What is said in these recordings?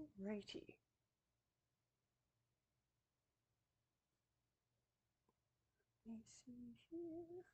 Alrighty. Let me see here.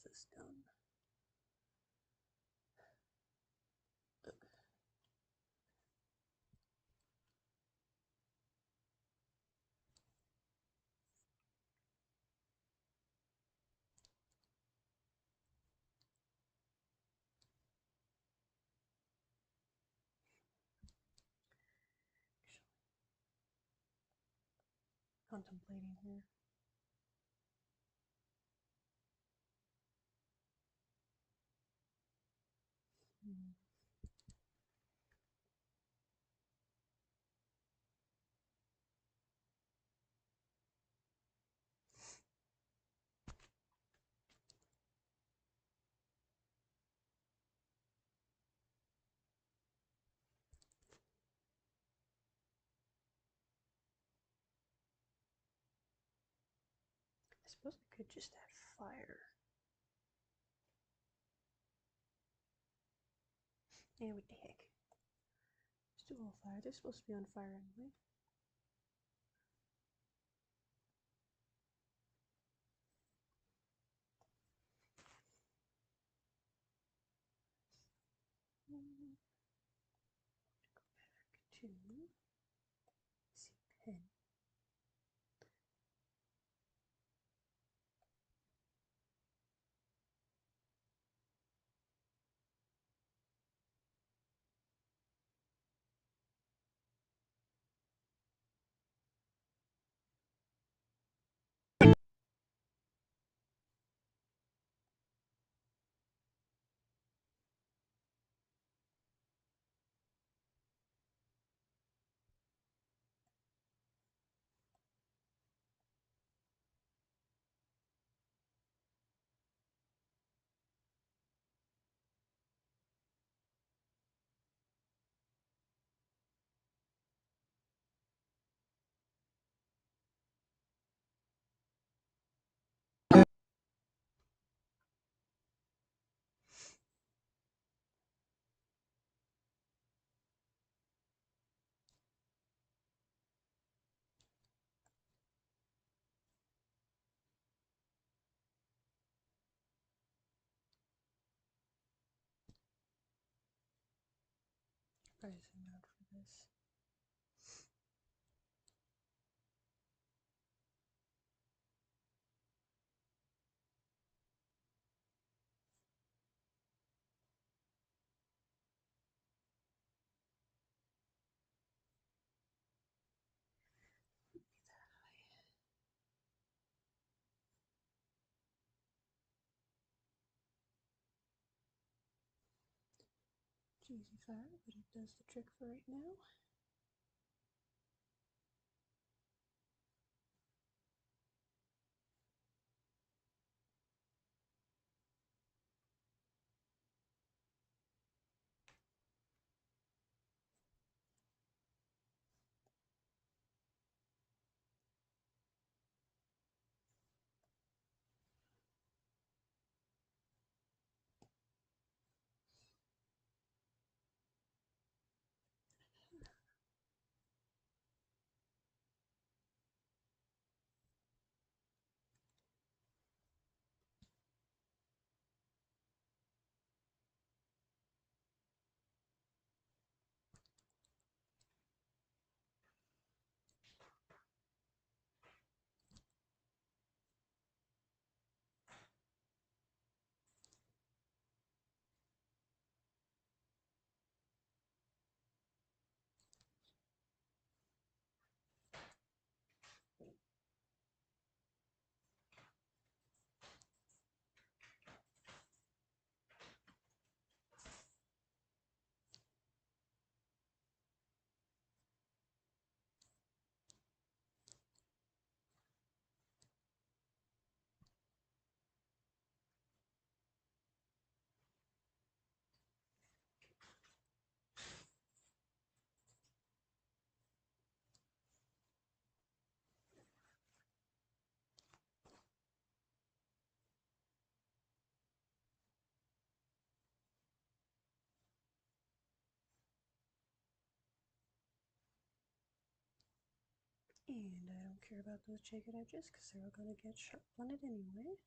is this done? Contemplating here. I suppose I could just have fire. Yeah, what the heck? Let's do all fire. They're supposed to be on fire anyway. Go back to see pen. Probably zoom out for this. It's easy fire, but it does the trick for right now. And I don't care about those jagged edges because they're all going to get sharp on it anyway.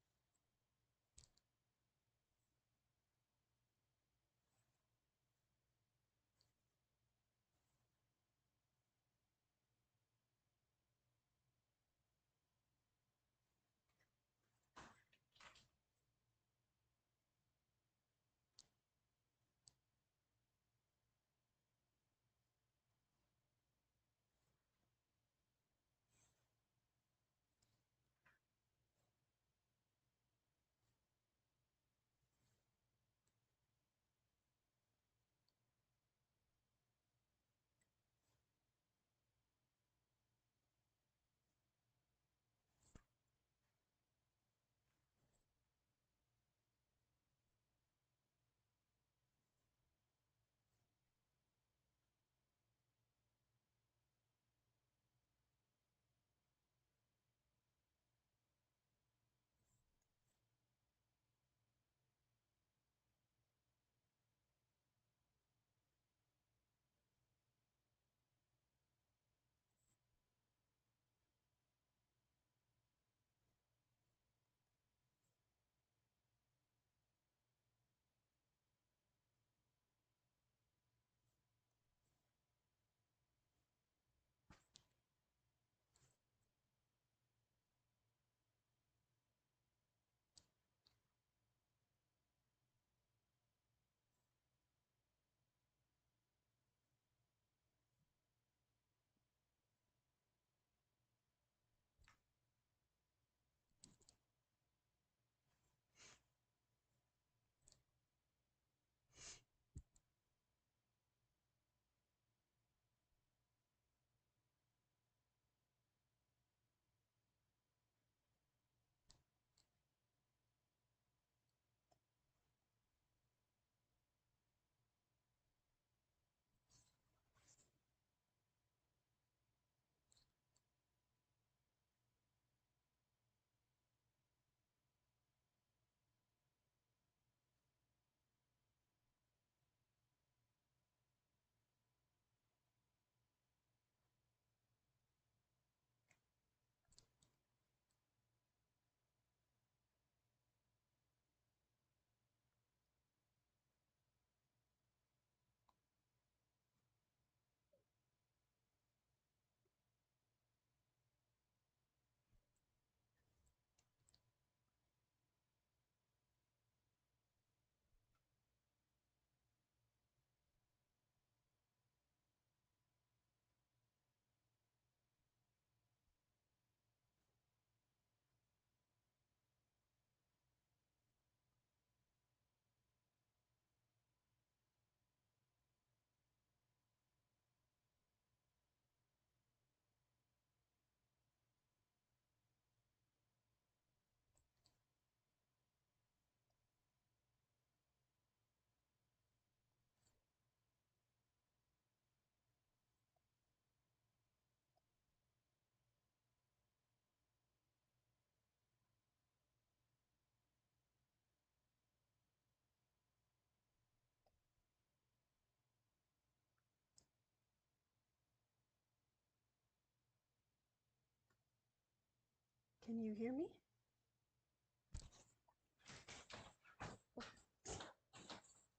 Can you hear me?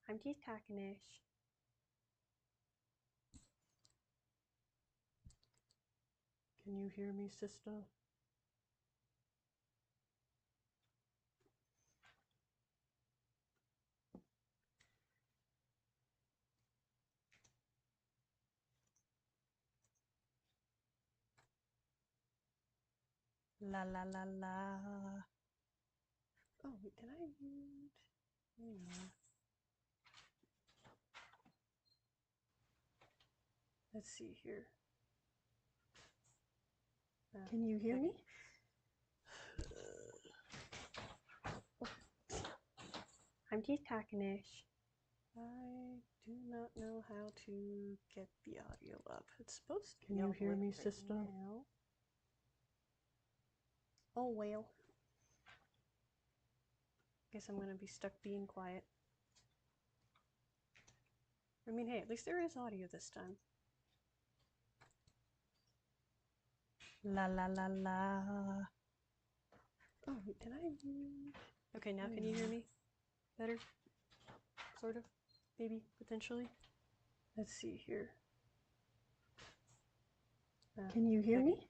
I'm just talking-ish. Can you hear me, sister? La la la la. Oh, wait, did I mute? Yeah. Let's see here. Can you hear me? I'm just talking-ish. I do not know how to get the audio up. It's supposed to. Can you hear me, sister? Now. Oh, well. Guess I'm gonna be stuck being quiet. I mean, hey, at least there is audio this time. La la la la. Oh, wait, did I mute? Okay, now can you hear me? Better? Sort of? Maybe? Potentially? Let's see here. Can you hear me?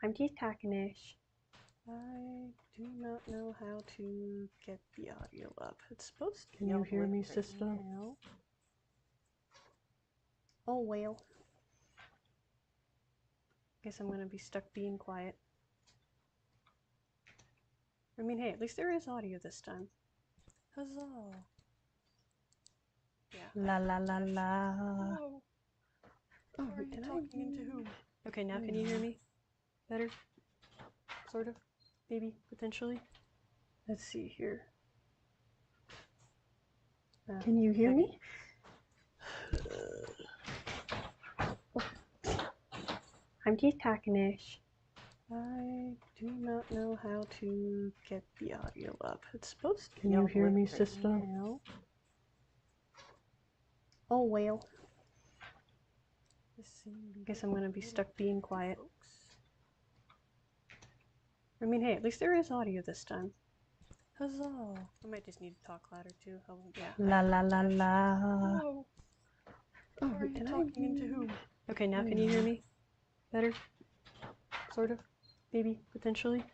I'm just talking-ish. I do not know how to get the audio up. It's supposed to. Can you hear me, sister? Now. Oh, well. Guess I'm gonna be stuck being quiet. I mean, hey, at least there is audio this time. Huzzah! Yeah. La la la la. Whoa. Oh, wait, did I talking into whom? Okay, now can you hear me? Better? Sort of? Maybe? Potentially? Let's see here. Can you hear me? I'm just talking-ish. I do not know how to get the audio up. It's supposed to. Can you hear me, sister? Now. Oh, well. Guess I'm gonna be stuck being quiet. I mean, hey, at least there is audio this time. Huzzah! I might just need to talk louder too. Oh, yeah. La la la la. Whoa. Oh, wait, did I talking into whom? Okay, now can you hear me? Better? Sort of? Maybe? Potentially?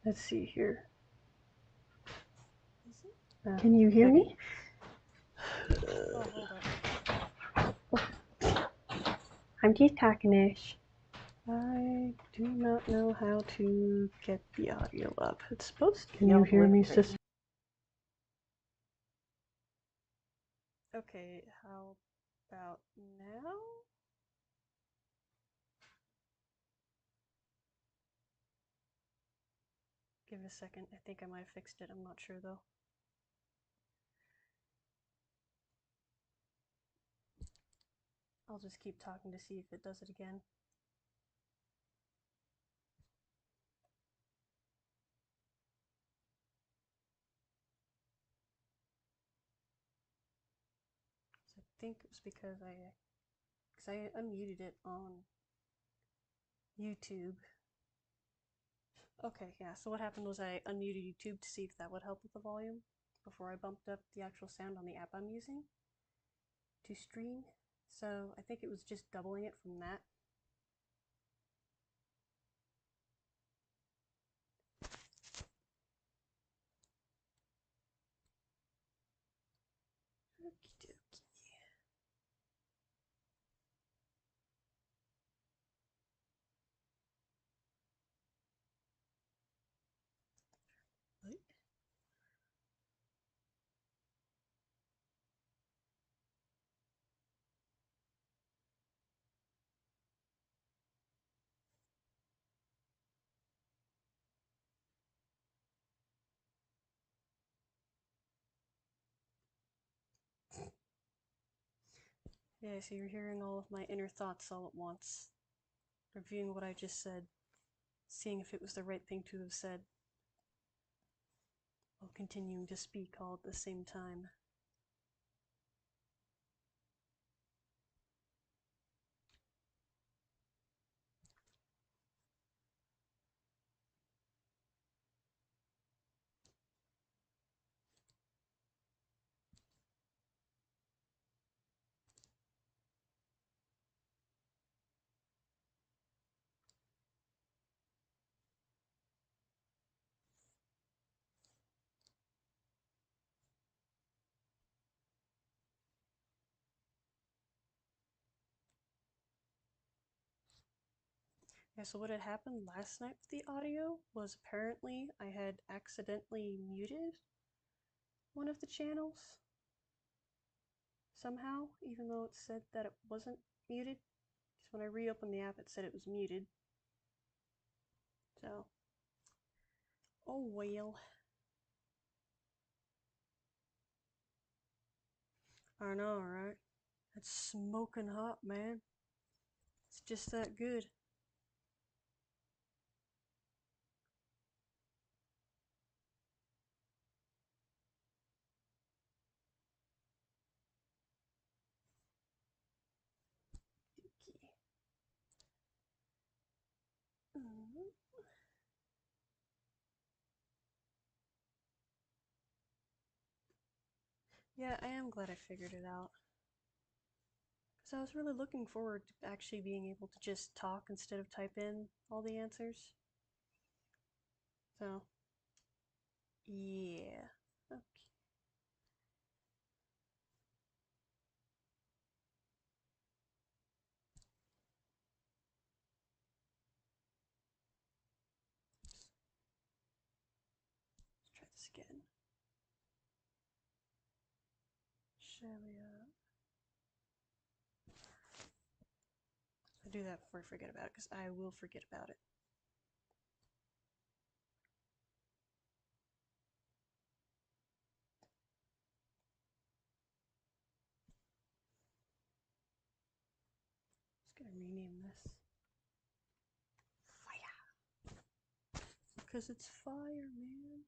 Let's see here. Can you hear me? Oh, hold up. I'm just talking-ish. I do not know how to get the audio up. It's supposed to. Can you hear me, sister? Okay, how about now? Give it a second. I think I might have fixed it. I'm not sure though. I'll just keep talking to see if it does it again. So I think it was because I unmuted it on YouTube. Okay, yeah, so what happened was I unmuted YouTube to see if that would help with the volume before I bumped up the actual sound on the app I'm using to stream. So I think it was just doubling it from that. Okie dokie. Right. Yeah, so you're hearing all of my inner thoughts all at once, reviewing what I just said, seeing if it was the right thing to have said, while continuing to speak all at the same time. Yeah, so what had happened last night with the audio was apparently I had accidentally muted one of the channels somehow, even though it said that it wasn't muted. Because when I reopened the app, it said it was muted. So, oh well. I know, right? It's smoking hot, man. It's just that good. Okay. Yeah, I am glad I figured it out. Because I was really looking forward to actually being able to just talk instead of type in all the answers. So, yeah. Okay. Let's try this again. Shall we, I'll do that before I forget about it, because I will forget about it. Just gonna rename this. Fire! Because it's fire, man.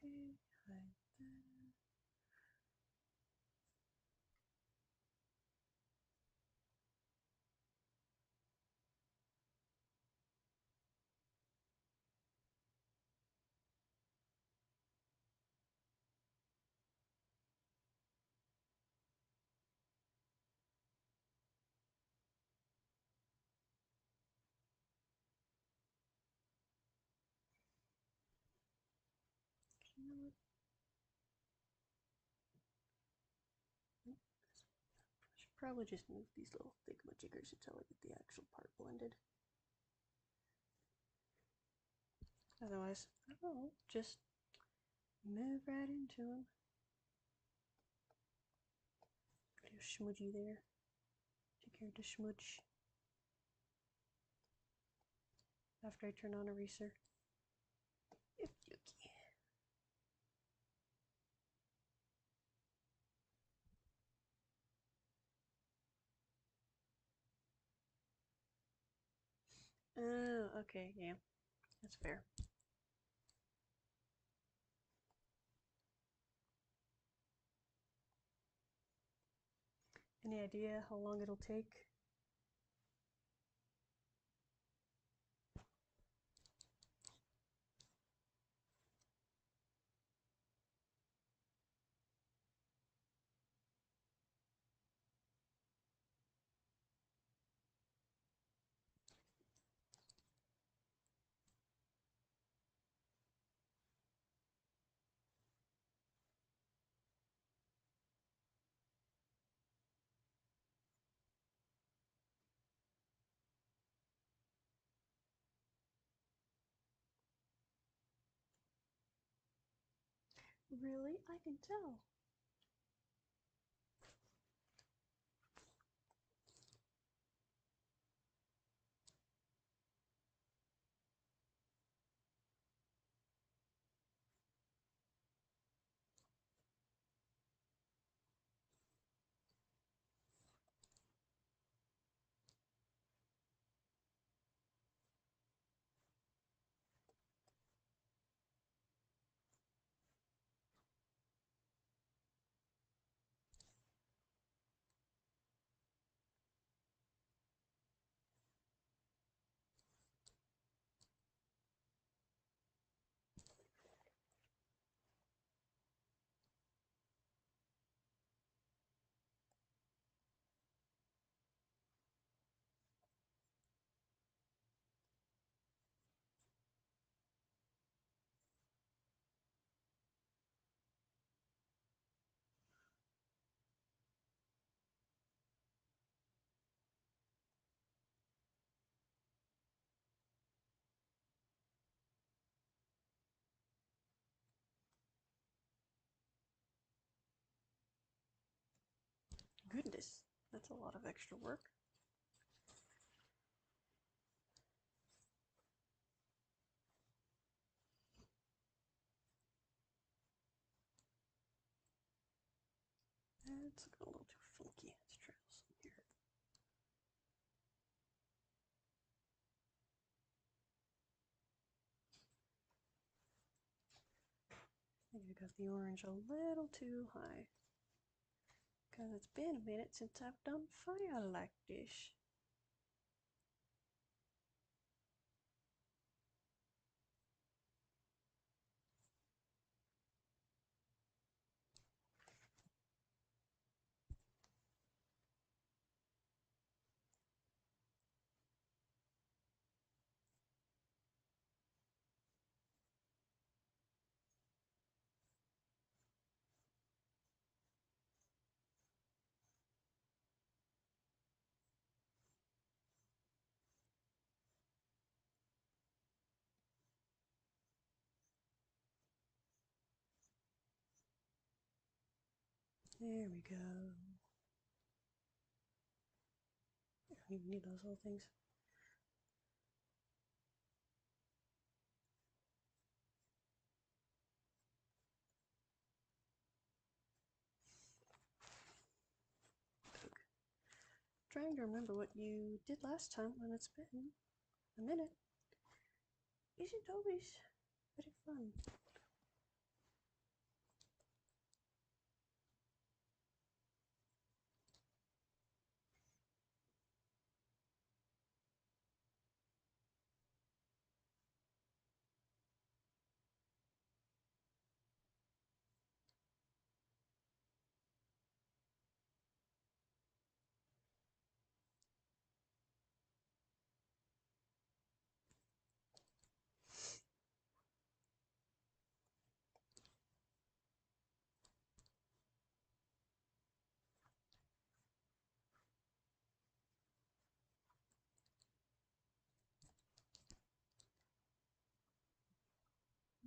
Okay, hide that. You know what? I should probably just move these little thingamajiggers until I get the actual part blended. Otherwise, I'll just move right into them. Do smudgy there. Take care of the smudge. After I turn on eraser. Yep, yucky. Oh, okay, yeah. That's fair. Any idea how long it'll take? Really? I can tell. a lot of extra work. It's a little too funky. Let's try some here. I think I got the orange a little too high. Because it's been a minute since I've done fire like this. There we go. I don't even need those little things. Trying to remember what you did last time when it's been a minute. Isn't always very fun.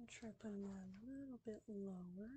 I'm try putting that a little bit lower.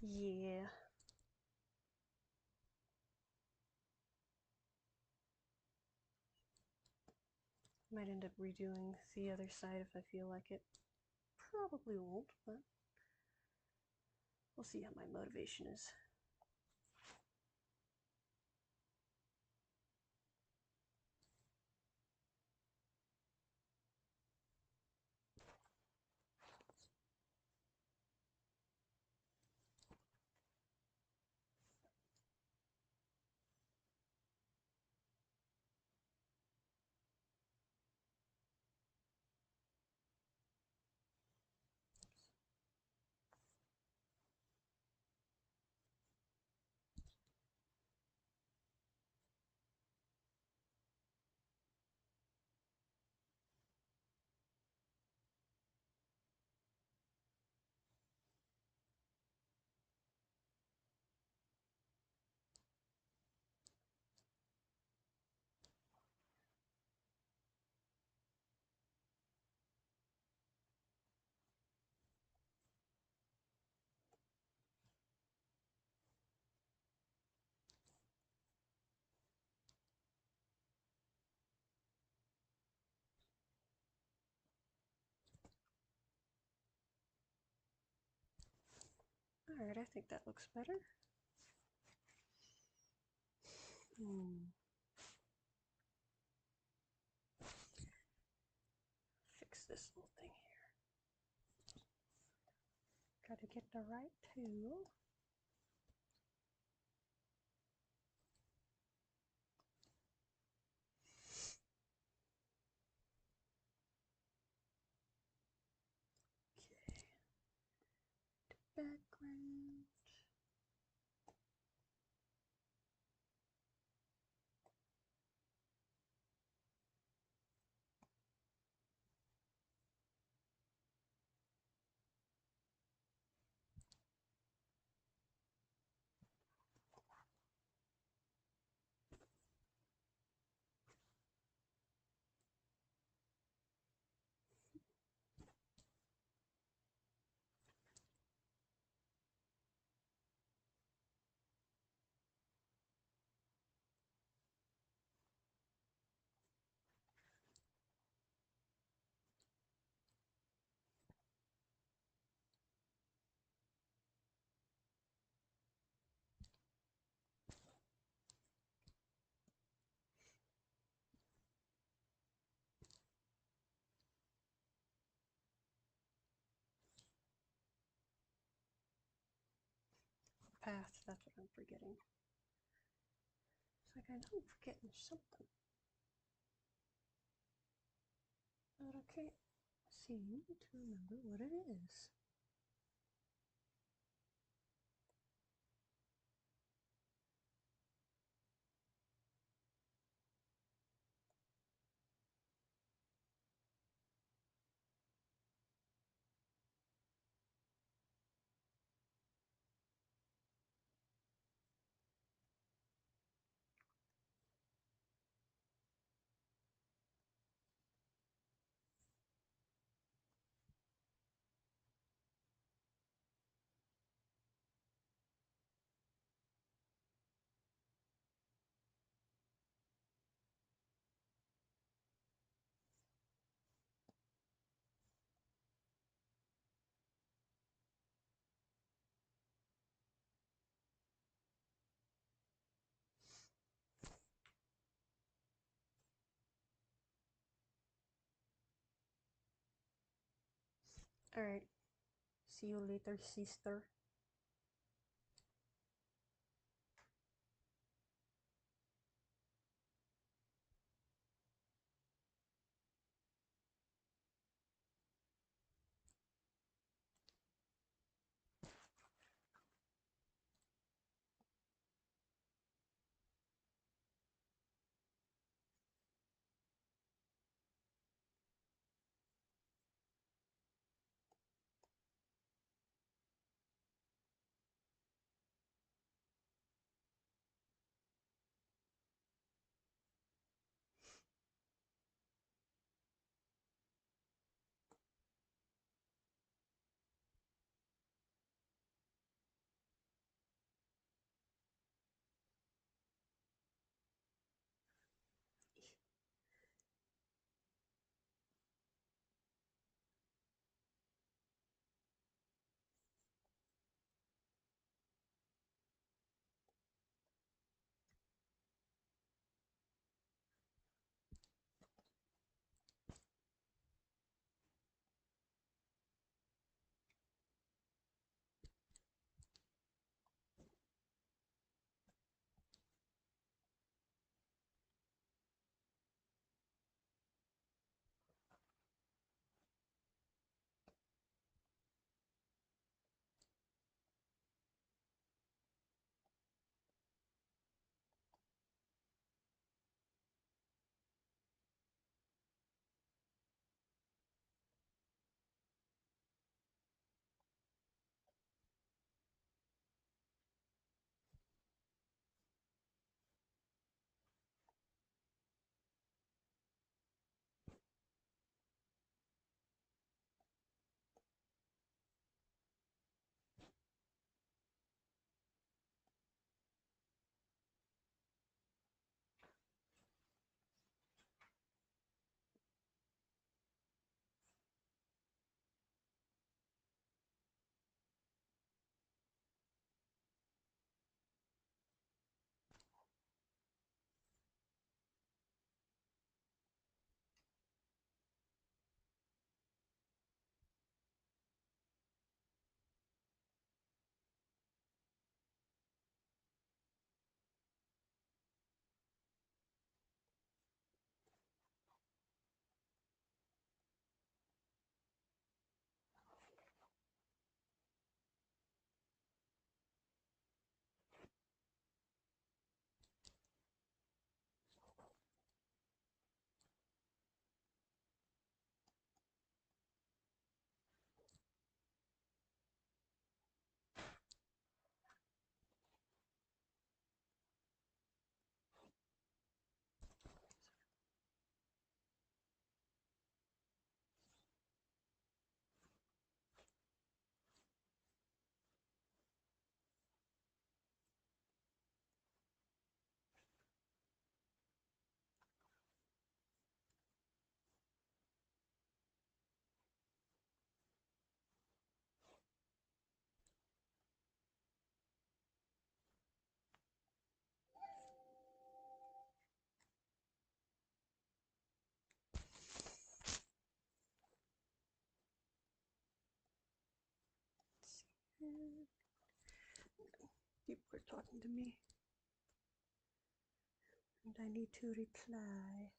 Yeah. Might end up redoing the other side if I feel like it. Probably won't, but we'll see how my motivation is. Alright, I think that looks better. Fix this little thing here. Gotta get the right tool. Okay. Background. Path, that's what I'm forgetting. It's like I know I'm forgetting something. But I can't seem to remember what it is. Alright. See you later, sister. People are talking to me, and I need to reply.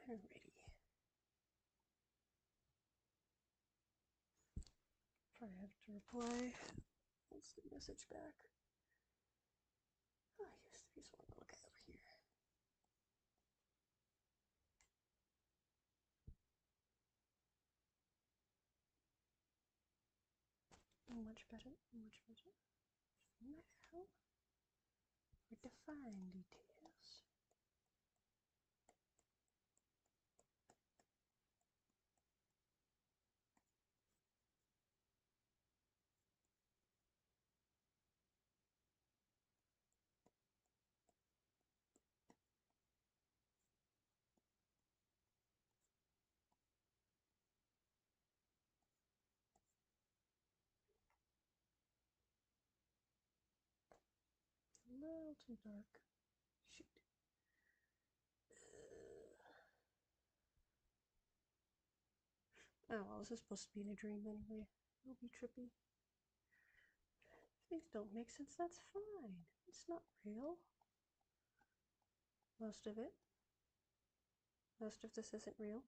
Alrighty. If I have to reply, what's the message back? Oh, yes, there's one. Okay, over here. Much better, much better. Now, we define details. A little too dark. Shoot. Oh, well, this is supposed to be in a dream anyway. It'll be trippy. If things don't make sense, that's fine. It's not real. Most of it. Most of this isn't real.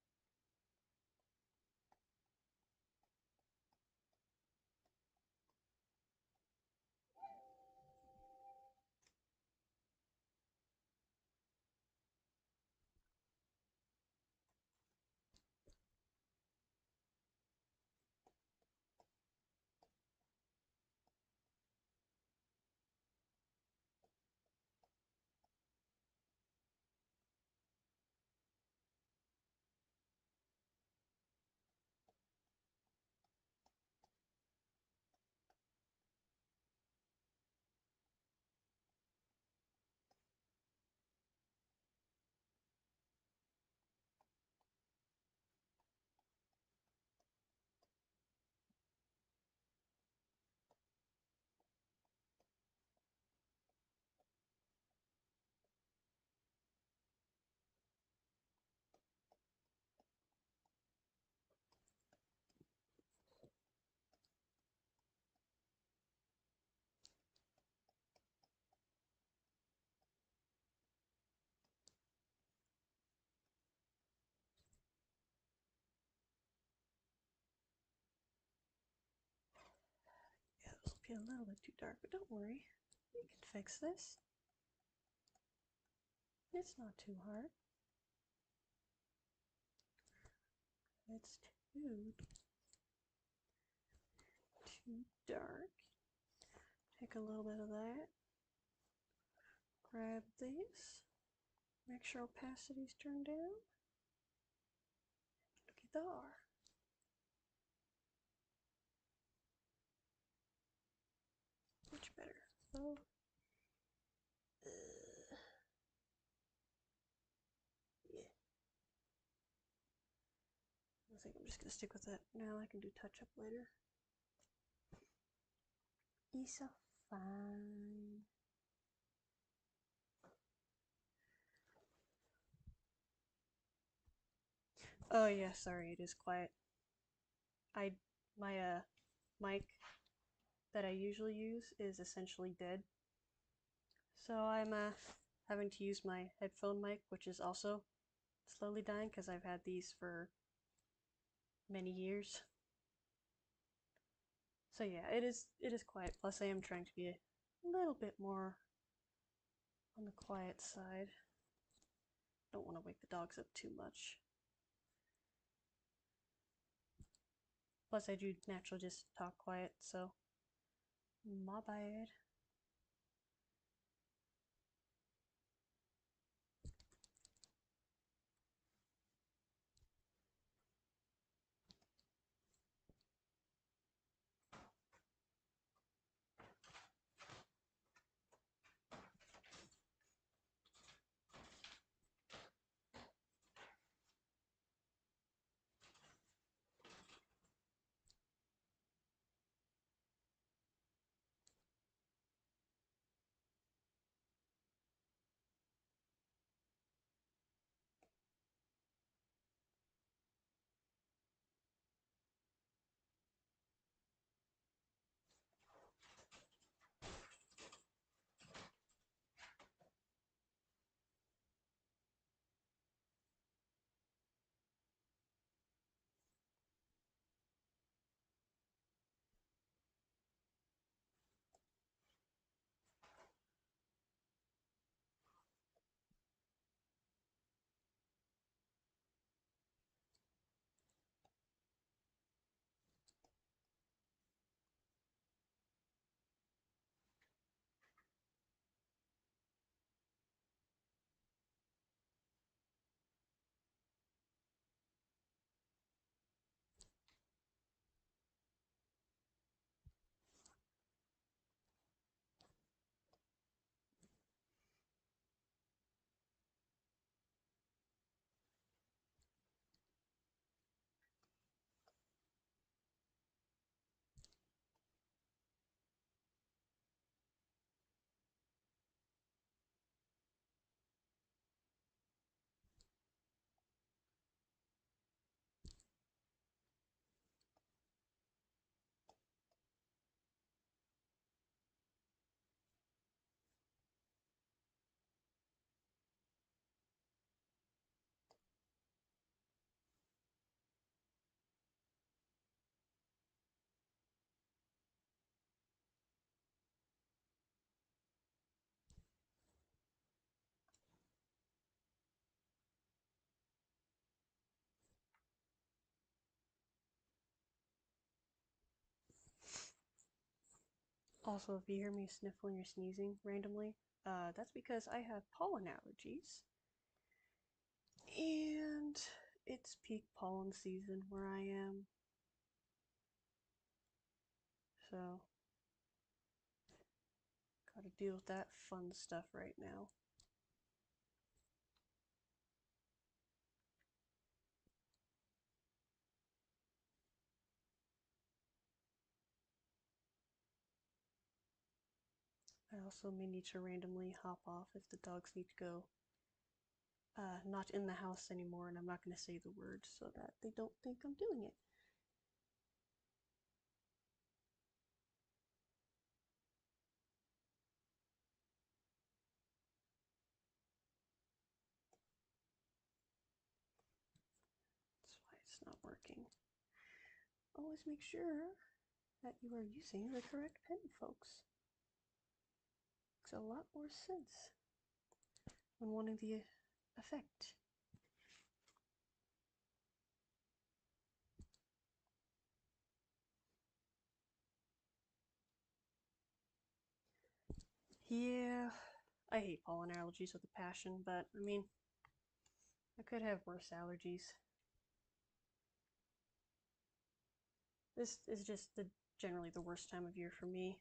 Yeah, this will be a little bit too dark, but don't worry. We can fix this. It's not too hard. It's too dark. Take a little bit of that. Grab these. Make sure opacity's turned down. Looky there. Much better. So, yeah. I think I'm just gonna stick with that now. I can do touch up later. It's fine. Oh yeah, sorry, it is quiet. My mic that I usually use is essentially dead. So I'm having to use my headphone mic, which is also slowly dying because I've had these for many years. So yeah, it is quiet. Plus I am trying to be a little bit more on the quiet side. Don't want to wake the dogs up too much. Plus I do naturally just talk quiet, so my bad. Also, if you hear me sniffling or sneezing randomly, that's because I have pollen allergies. And it's peak pollen season where I am. So, gotta deal with that fun stuff right now. I also may need to randomly hop off if the dogs need to go not in the house anymore, and I'm not going to say the word so that they don't think I'm doing it. That's why it's not working. Always make sure that you are using the correct pen, folks. Makes a lot more sense when wanting the effect. Yeah, I hate pollen allergies with a passion, but I mean, I could have worse allergies. This is just generally the worst time of year for me,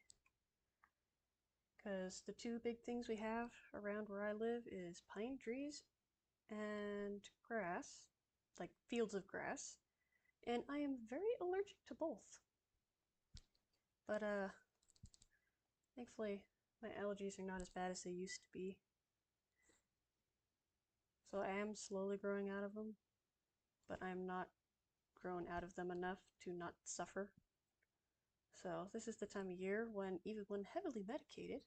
because the two big things we have around where I live is pine trees and grass, like fields of grass, and I am very allergic to both. But thankfully my allergies are not as bad as they used to be. So I am slowly growing out of them, but I'm not grown out of them enough to not suffer. So this is the time of year when, even when heavily medicated,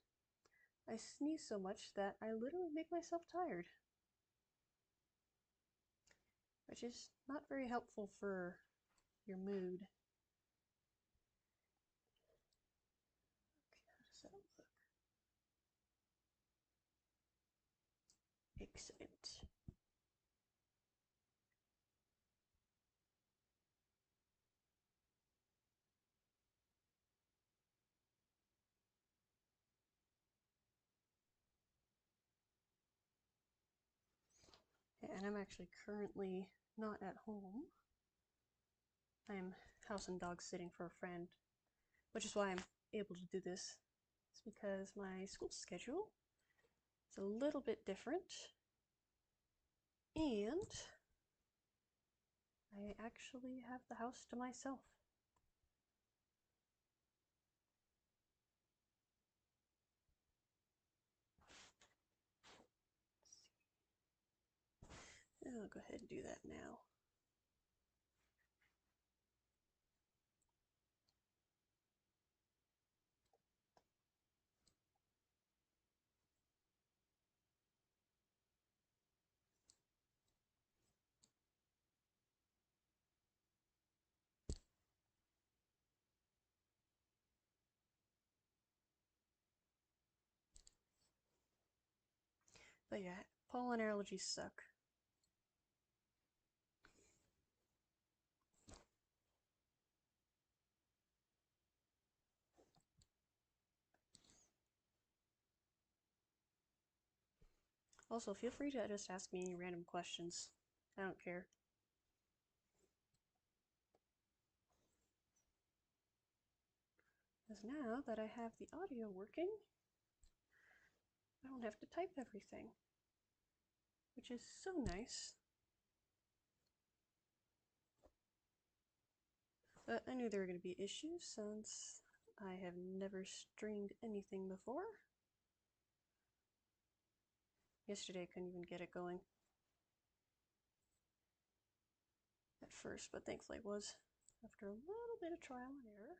I sneeze so much that I literally make myself tired. Which is not very helpful for your mood. Excellent. And I'm actually currently not at home. I'm house and dog sitting for a friend, which is why I'm able to do this. It's because my school schedule is a little bit different, and I actually have the house to myself. I'll go ahead and do that now. But yeah, pollen allergies suck. Also, feel free to just ask me any random questions. I don't care. Because now that I have the audio working, I don't have to type everything, which is so nice. But I knew there were going to be issues since I have never streamed anything before. Yesterday I couldn't even get it going at first, but thankfully it was after a little bit of trial and error.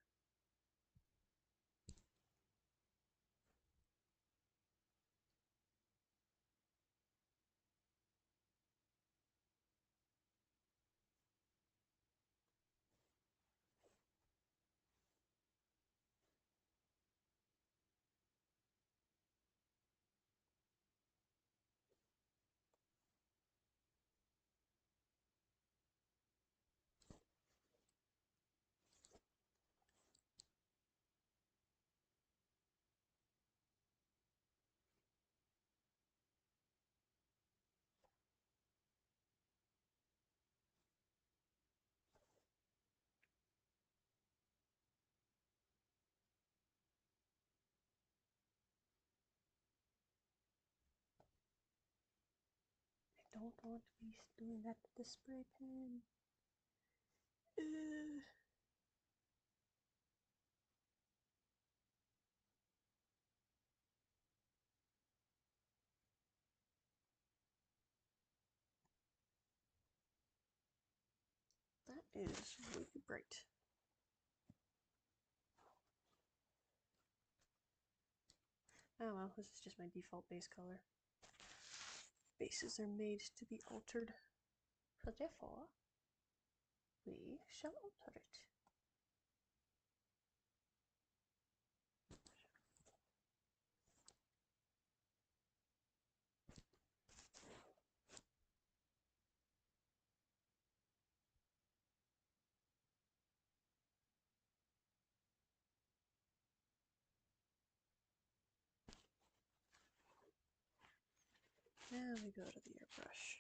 I don't want to be doing that with the spray pen. That is really bright. Oh well, this is just my default base color. Bases are made to be altered, so therefore we shall alter it. Now we go to the airbrush.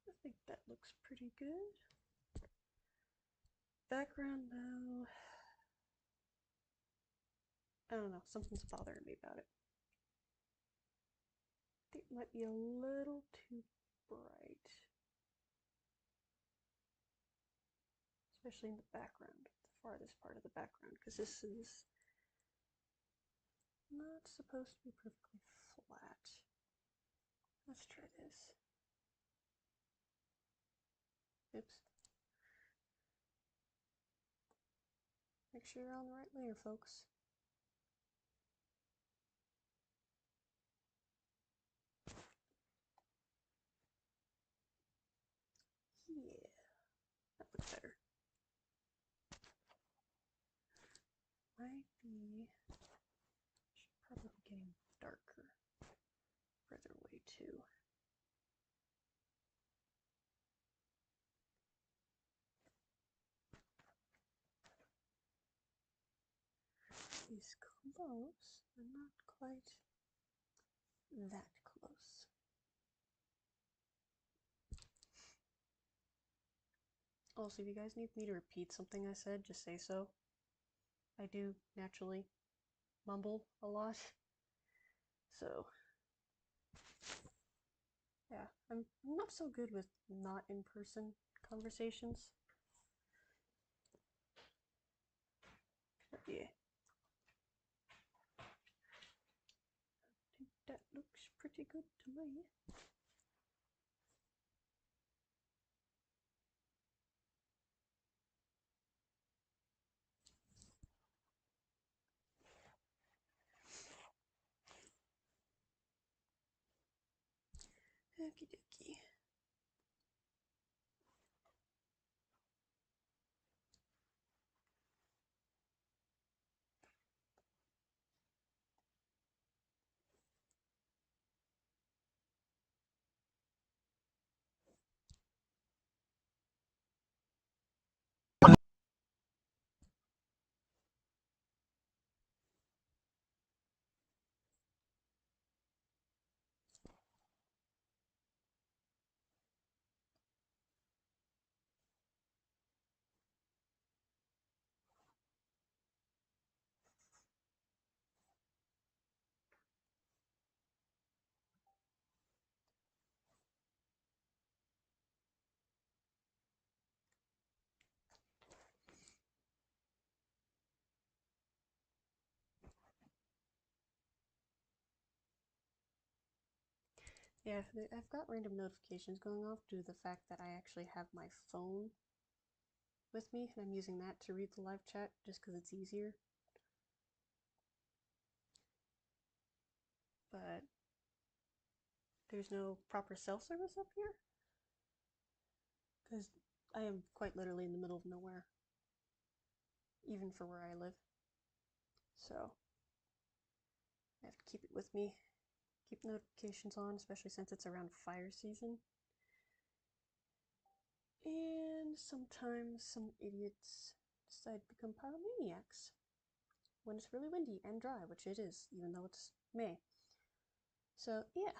I think that looks pretty good. Background though, I don't know, something's bothering me about it. I think it might be a little too bright. Especially in the background, the farthest part of the background, because this is not it's supposed to be perfectly flat. Let's try this. Oops. Make sure you're on the right layer, folks. Yeah, that looks better. Might be, should probably be getting darker further away too. He's close, but not quite that close. Also, if you guys need me to repeat something I said, just say so. I do naturally mumble a lot. So, yeah, I'm not so good with not in-person conversations. But yeah. I think that looks pretty good to me. Okie dokie. Yeah, I've got random notifications going off due to the fact that I actually have my phone with me and I'm using that to read the live chat just because it's easier. But there's no proper cell service up here because I am quite literally in the middle of nowhere, even for where I live. So I have to keep it with me, keep notifications on, especially since it's around fire season. And sometimes some idiots decide to become pyromaniacs when it's really windy and dry, which it is, even though it's May. So yeah.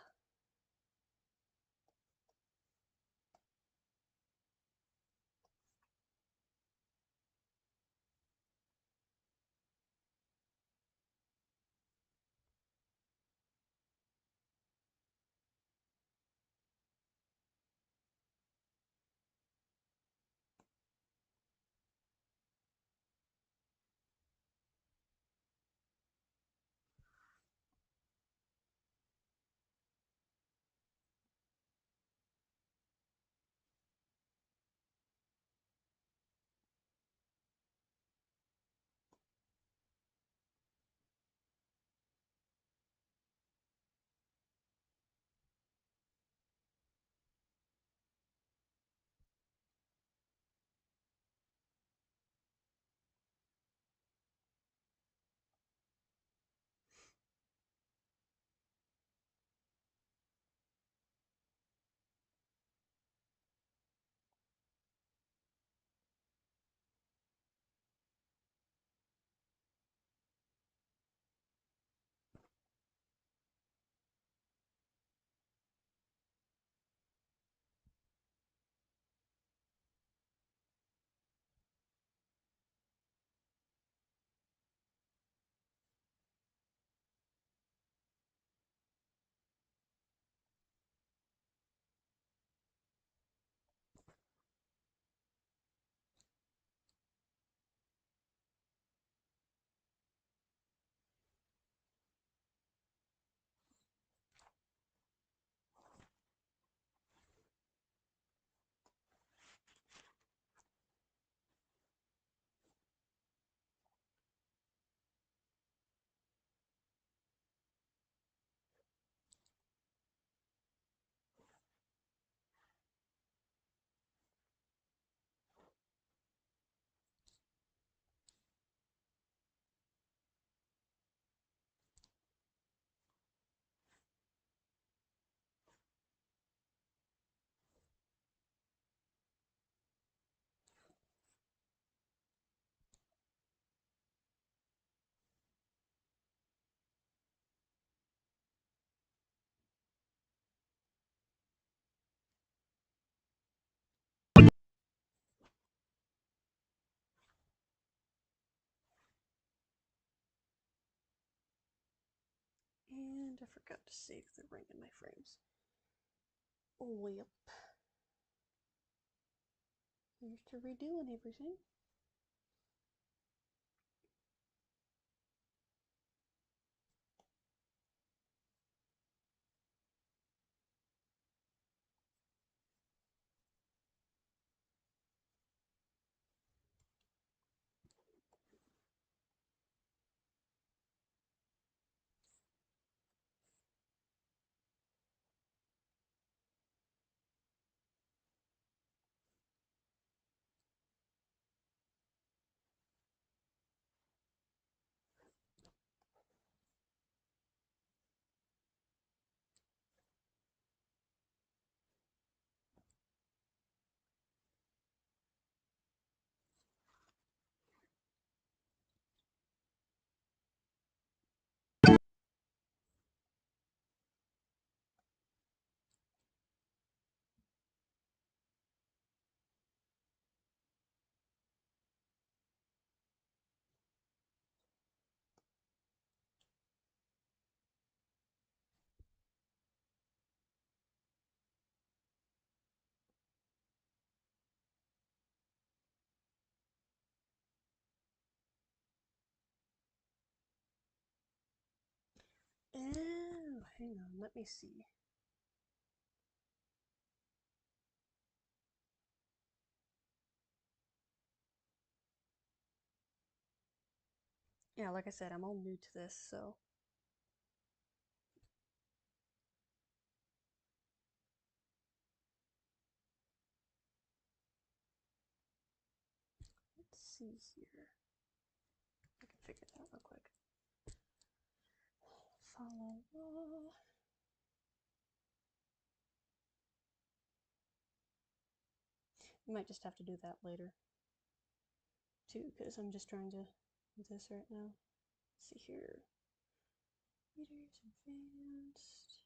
And I forgot to save the ring in my frames. Oh, yep. Here's to redoing everything. Oh, hang on, let me see. Yeah, like I said, I'm all new to this, so. Let's see here. I can figure that out real quick. Follow. You might just have to do that later, too, because I'm just trying to do this right now. Let's see here. Readers advanced.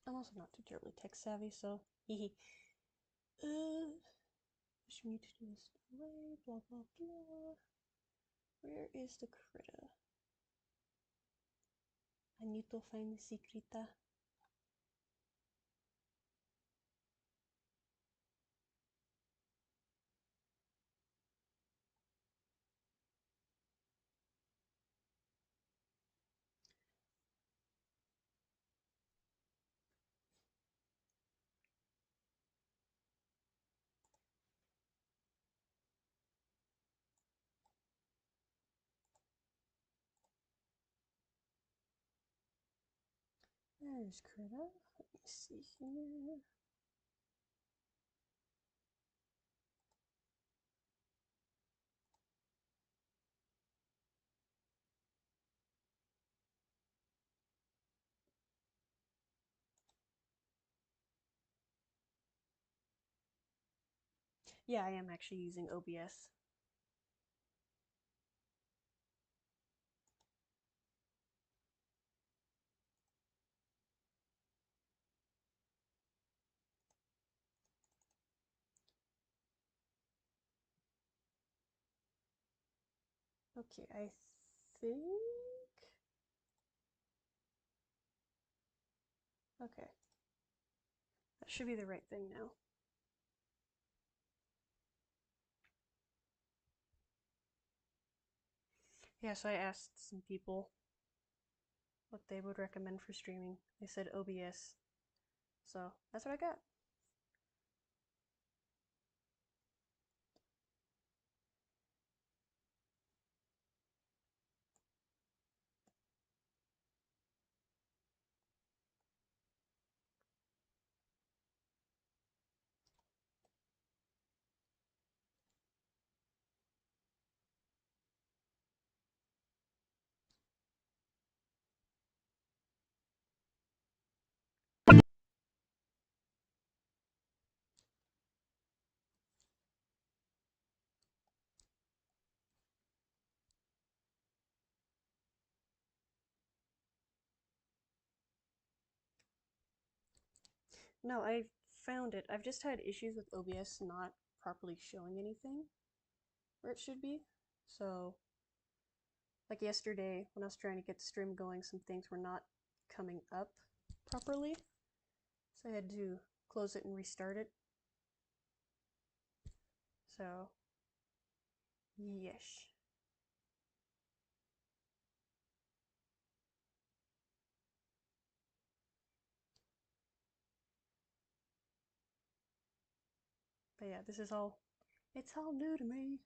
I'm also not too terribly tech savvy, so push me to do this way, blah blah blah. Where is the Krita? I need to find the Krita. There's Krita. Let me see here. Yeah, I am actually using OBS. Okay, I think. Okay. That should be the right thing now. Yeah, so I asked some people what they would recommend for streaming. They said OBS. So that's what I got. No, I found it. I've just had issues with OBS not properly showing anything where it should be. So, like yesterday, when I was trying to get the stream going, some things were not coming up properly. So I had to close it and restart it. So, yes. But yeah, this is all, it's all new to me.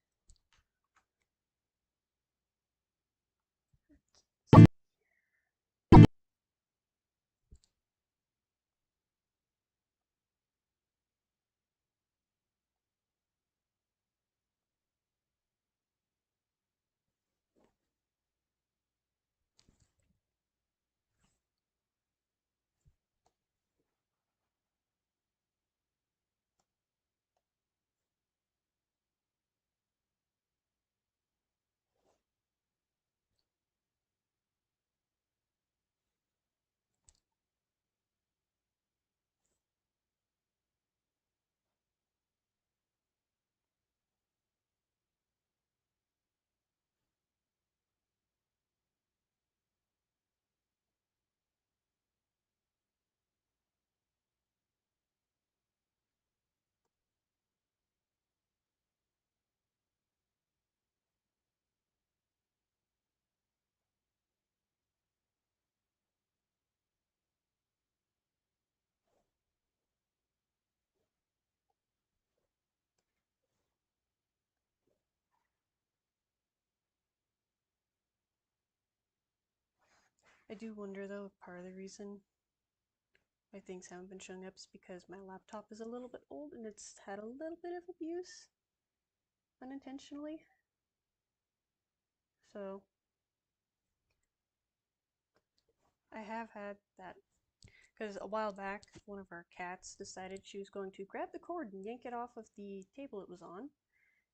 I do wonder though, if part of the reason why things haven't been showing up is because my laptop is a little bit old and it's had a little bit of abuse unintentionally. So I have had that, because a while back one of our cats decided she was going to grab the cord and yank it off of the table it was on,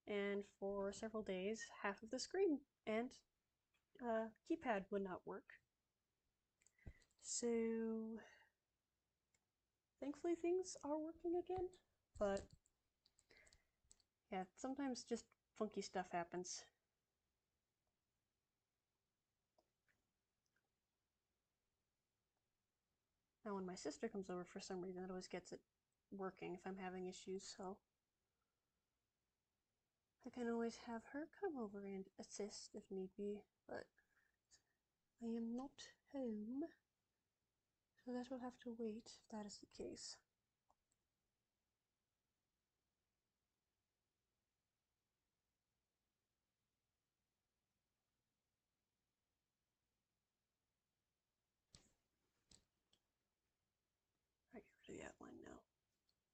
and for several days half of the screen and keypad would not work. So thankfully things are working again, but yeah, sometimes just funky stuff happens. Now when my sister comes over, for some reason it always gets it working if I'm having issues, so I can always have her come over and assist if need be, but I am not home, so that will have to wait if that is the case. I get rid of that one now.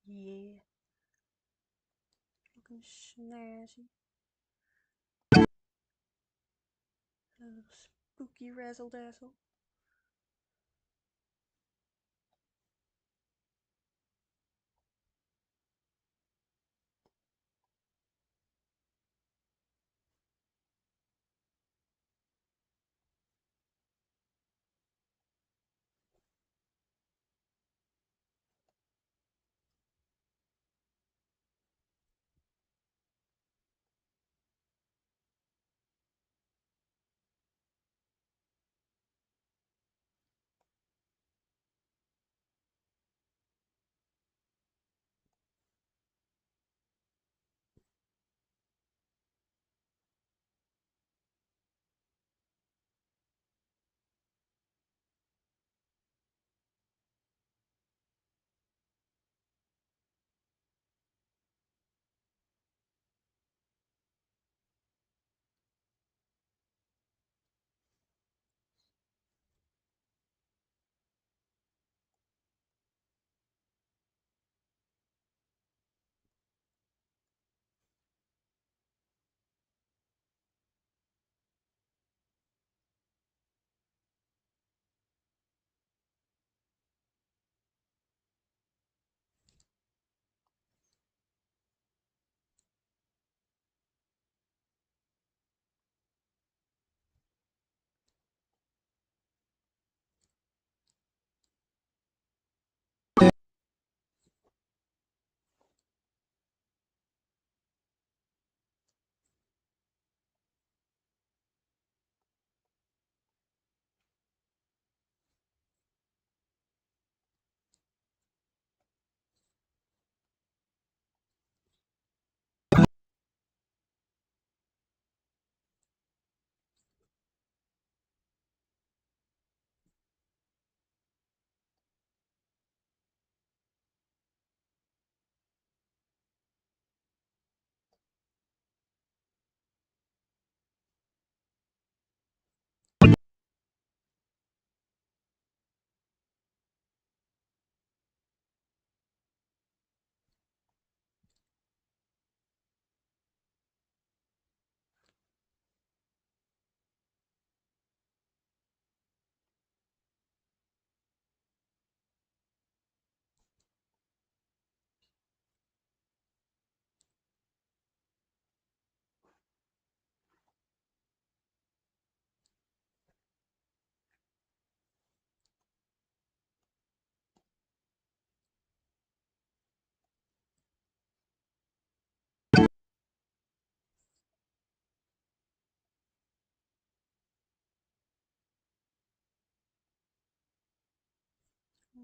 Yeah. Looking snazzy. A little spooky razzle dazzle.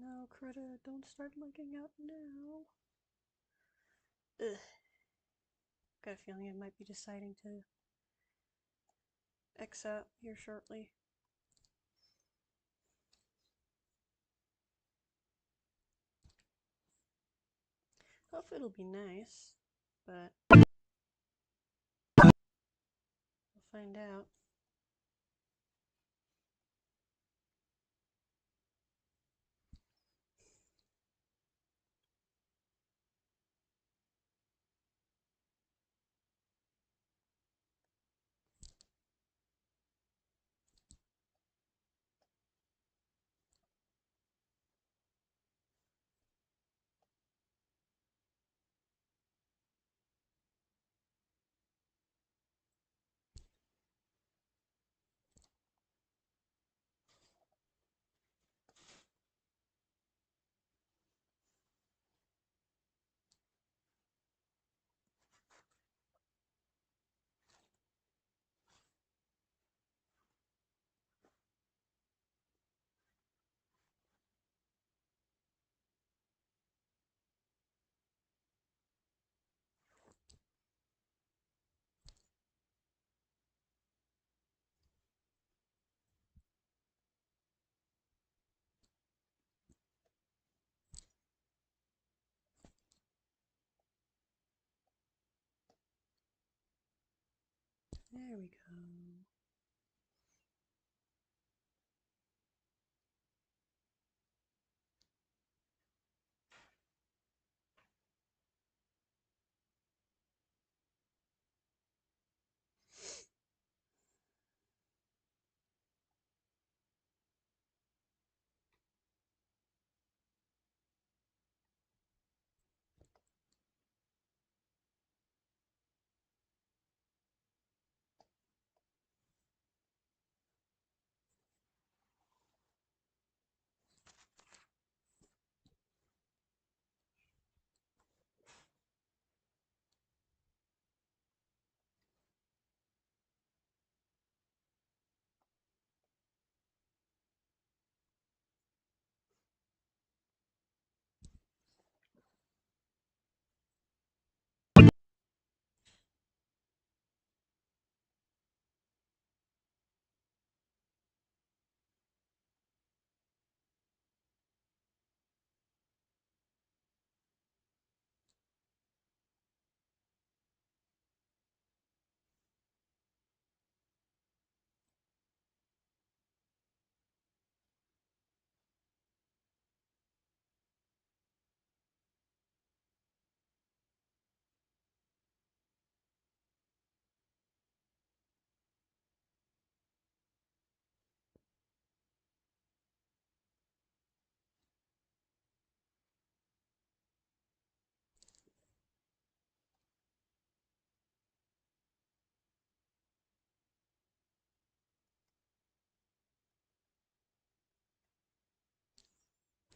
No, Krita, don't start looking out now. Ugh. Got a feeling it might be deciding to X out here shortly. Hopefully it'll be nice, but we'll find out. There we go.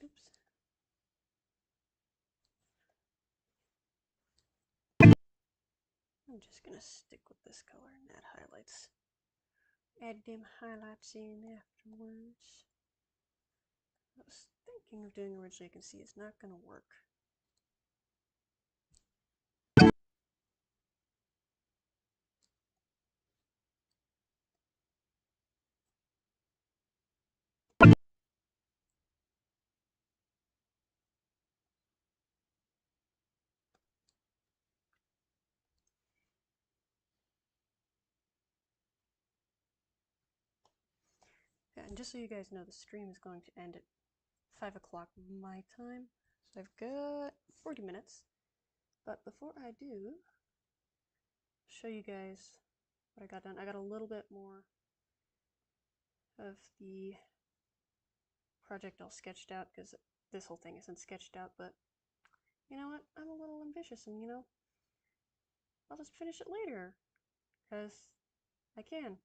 Oops. I'm just gonna stick with this color and add highlights. Add them highlights in afterwards. I was thinking of doing originally, I can see it's not gonna work. Yeah, and just so you guys know, the stream is going to end at 5 o'clock my time. So I've got 40 minutes. But before I do, show you guys what I got done. I got a little bit more of the project all sketched out because this whole thing isn't sketched out, but you know what? I'm a little ambitious and, you know, I'll just finish it later because I can.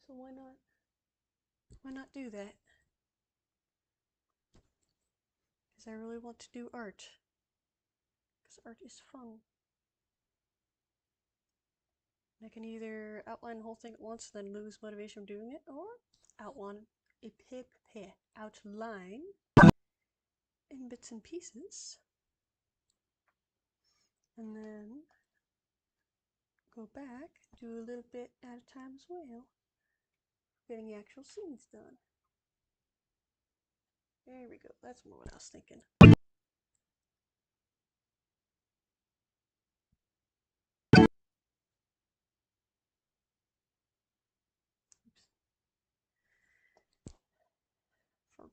So why not? Why not do that? Because I really want to do art. Because art is fun. And I can either outline the whole thing at once and then lose motivation from doing it, or outline a paper outline in bits and pieces, and then go back, do a little bit at a time as well, getting the actual scenes done. There we go, that's more what I was thinking.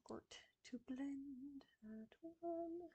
Forgot to blend that one.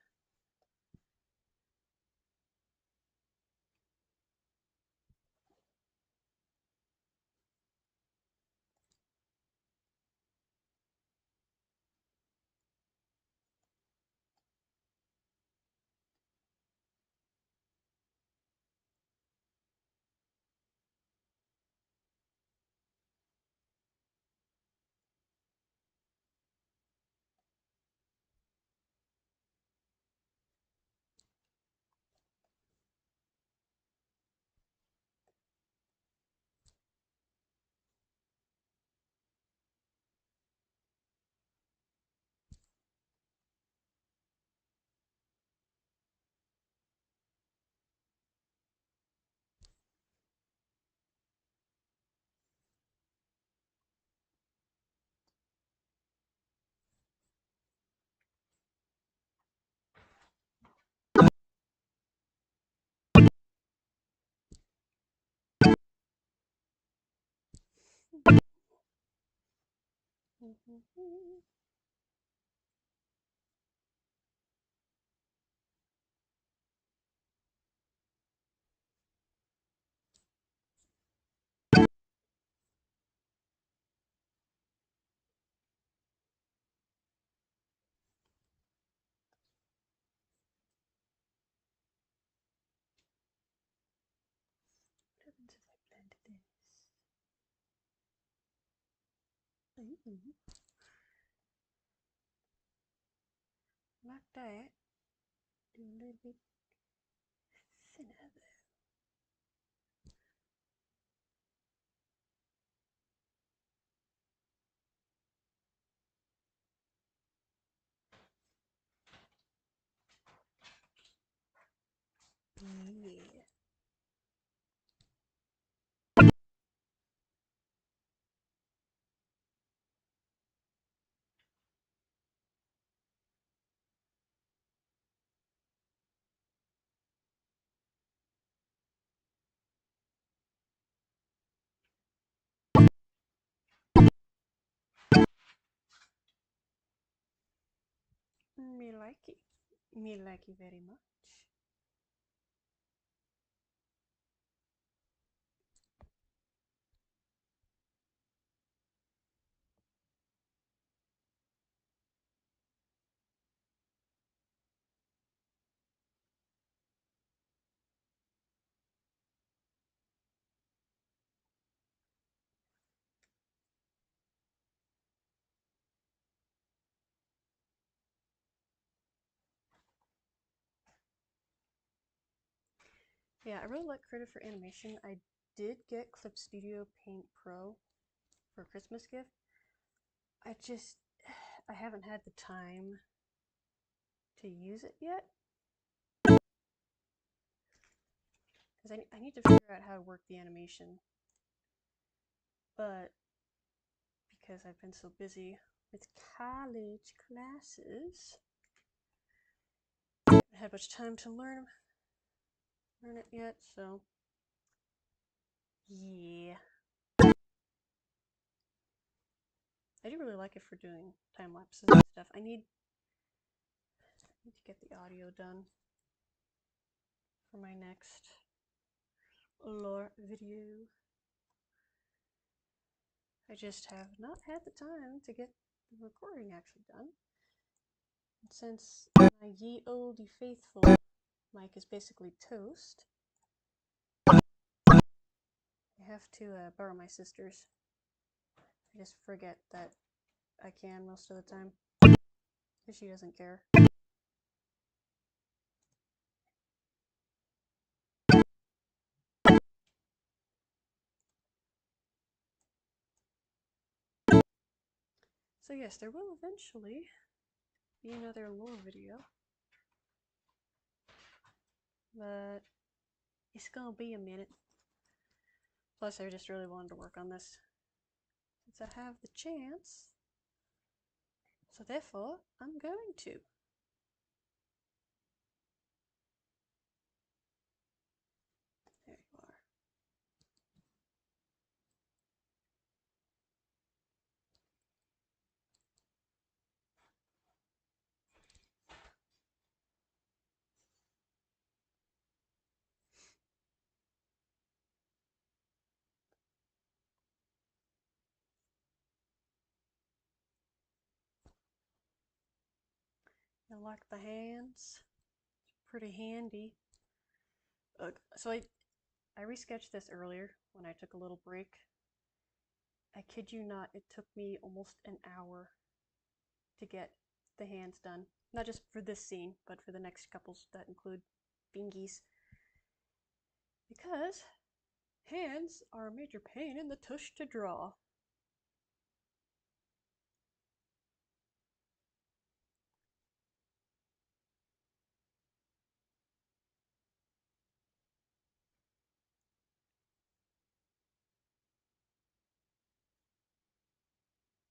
What happens if I blend this? Like that. Do a little bit thinner though. Yeah. Me like it. Me like it very much. Yeah, I really like Krita for animation. I did get Clip Studio Paint Pro for a Christmas gift. I haven't had the time to use it yet. Because I need to figure out how to work the animation. But because I've been so busy with college classes, I haven't had much time to learn it yet, so yeah. I do really like it for doing time lapses and stuff. I need to get the audio done for my next lore video. I just have not had the time to get the recording actually done. And since my ye olde faithful mic is basically toast, I have to borrow my sister's. I just forget that I can most of the time, because she doesn't care. So yes, there will eventually be another lore video, but it's gonna be a minute. Plus, I just really wanted to work on this since I have the chance. So therefore, I'm going to. There you are. I like the hands. It's pretty handy. So I resketched this earlier when I took a little break. I kid you not, it took me almost an hour to get the hands done. Not just for this scene, but for the next couples that include fingies. Because hands are a major pain in the tush to draw.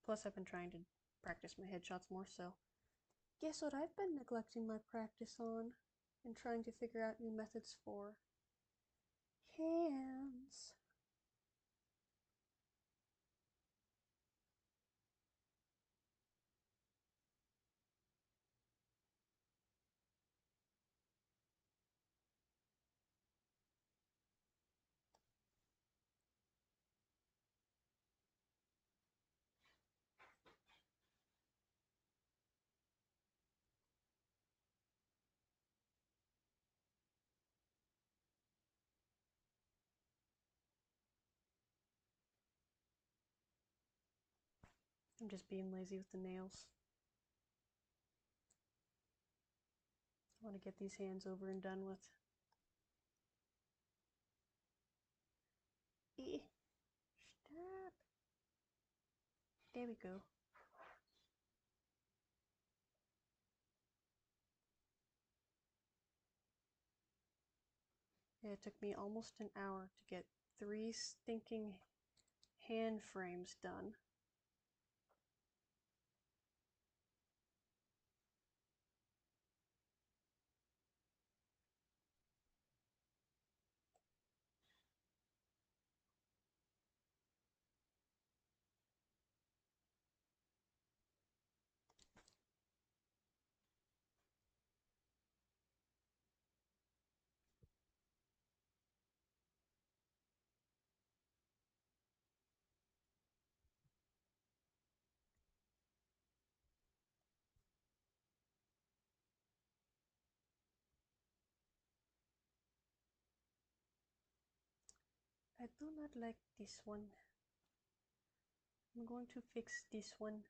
Plus, I've been trying to practice my headshots more, so guess what I've been neglecting my practice on and trying to figure out new methods for? Hands. I'm just being lazy with the nails. I want to get these hands over and done with. Stop. There we go. Yeah, it took me almost an hour to get 3 stinking hand frames done. I do not like this one. I'm going to fix this one.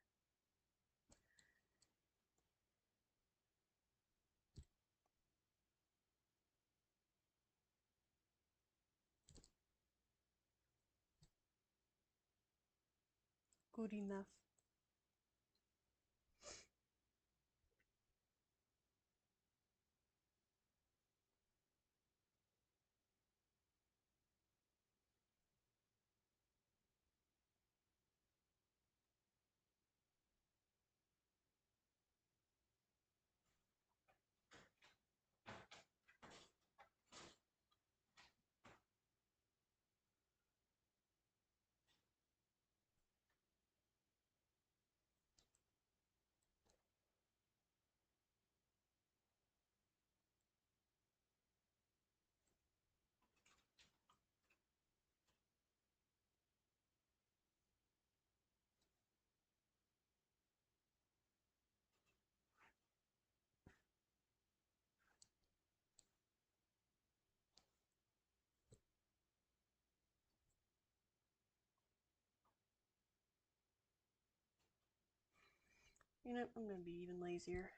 Good enough. You know, I'm going to be even lazier.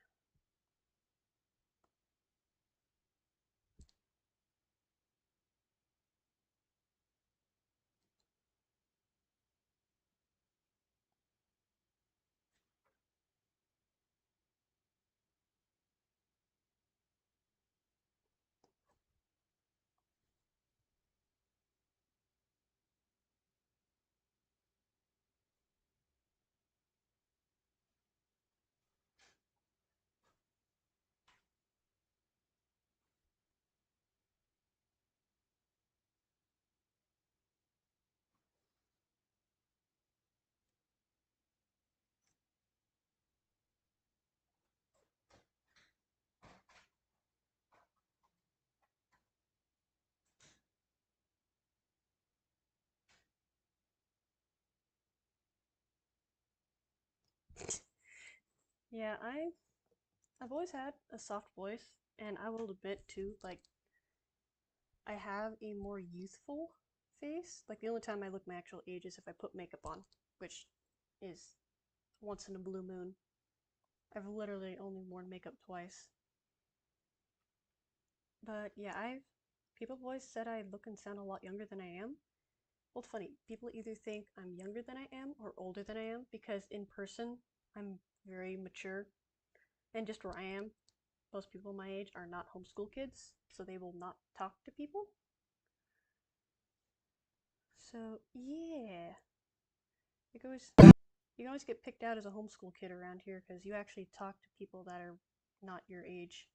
Yeah, I've always had a soft voice, and I will admit too, like I have a more youthful face. Like the only time I look my actual age is if I put makeup on, which is once in a blue moon. I've literally only worn makeup twice. But yeah, people have always said I look and sound a lot younger than I am. Well, it's funny. People either think I'm younger than I am or older than I am because in person I'm very mature, and just where I am, most people my age are not homeschool kids, so they will not talk to people. So yeah, it goes. You can always get picked out as a homeschool kid around here because you actually talk to people that are not your age.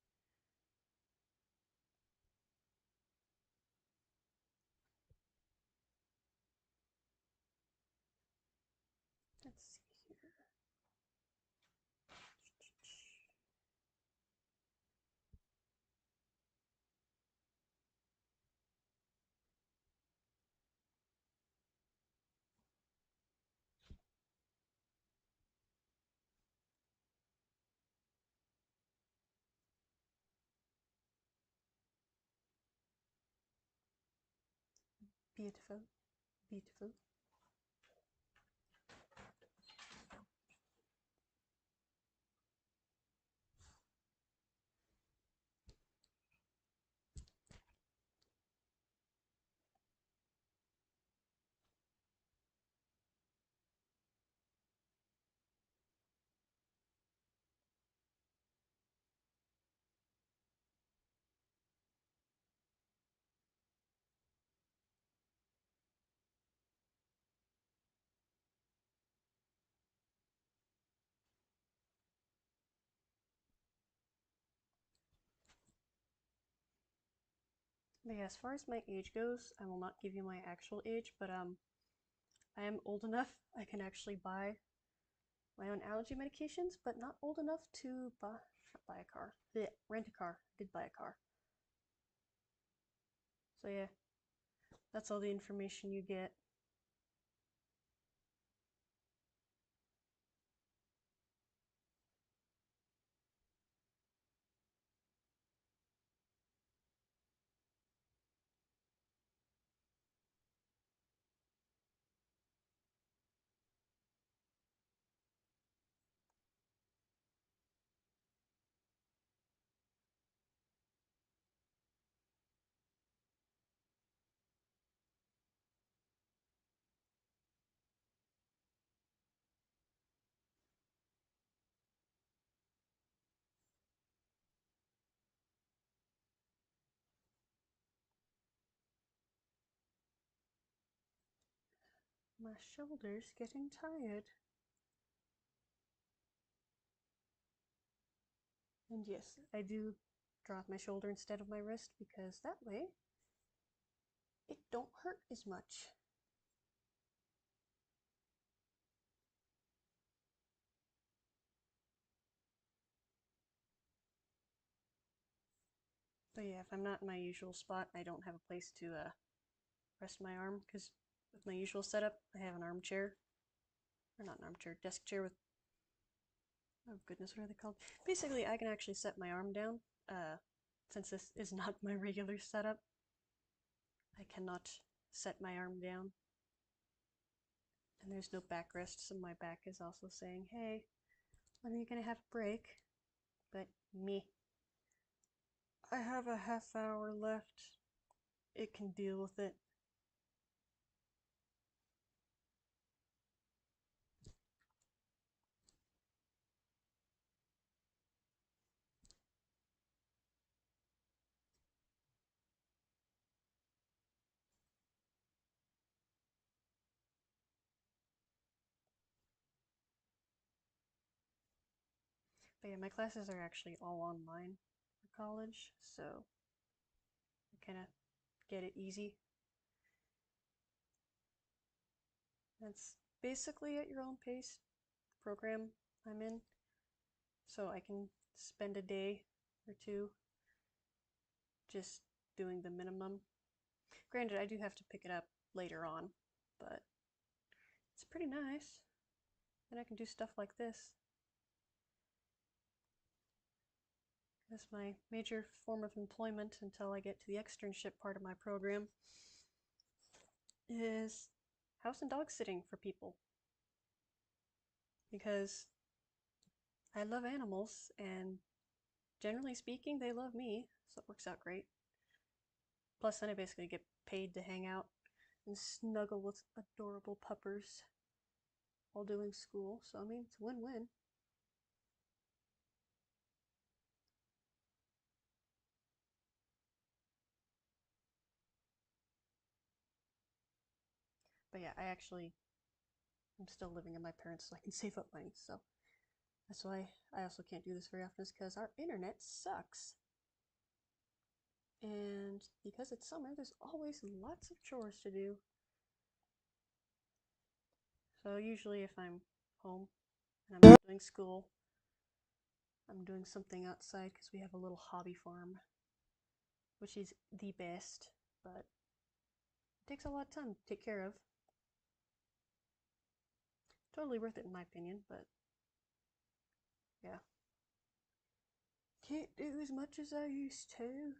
Let's see here. Beautiful, beautiful. But yeah, as far as my age goes, I will not give you my actual age, but I am old enough I can actually buy my own allergy medications, but not old enough to buy a car. Blech, rent a car. I did buy a car. So yeah, that's all the information you get. My shoulder's getting tired. And yes, I do drop my shoulder instead of my wrist because that way it don't hurt as much. But yeah, if I'm not in my usual spot, I don't have a place to rest my arm because with my usual setup, I have an armchair, or not an armchair, desk chair with, oh goodness, what are they called? Basically, I can actually set my arm down. Since this is not my regular setup, I cannot set my arm down. And there's no backrest, so my back is also saying, hey, when are you gonna have a break? But me, I have a half hour left. It can deal with it. But yeah, my classes are actually all online for college, so I kind of get it easy. That's basically at your own pace program I'm in, so I can spend a day or two just doing the minimum. Granted, I do have to pick it up later on, but it's pretty nice. Then I can do stuff like this. Because my major form of employment until I get to the externship part of my program is house and dog sitting for people. Because I love animals, and generally speaking, they love me, so it works out great. Plus, then I basically get paid to hang out and snuggle with adorable puppers while doing school, so I mean, it's a win-win. But yeah, I'm still living in my parents' so I can save up money, so that's why I also can't do this very often, is because our internet sucks. And because it's summer, there's always lots of chores to do. So usually if I'm home and I'm not doing school, I'm doing something outside because we have a little hobby farm, which is the best, but it takes a lot of time to take care of. Totally worth it in my opinion, but yeah. Can't do as much as I used to.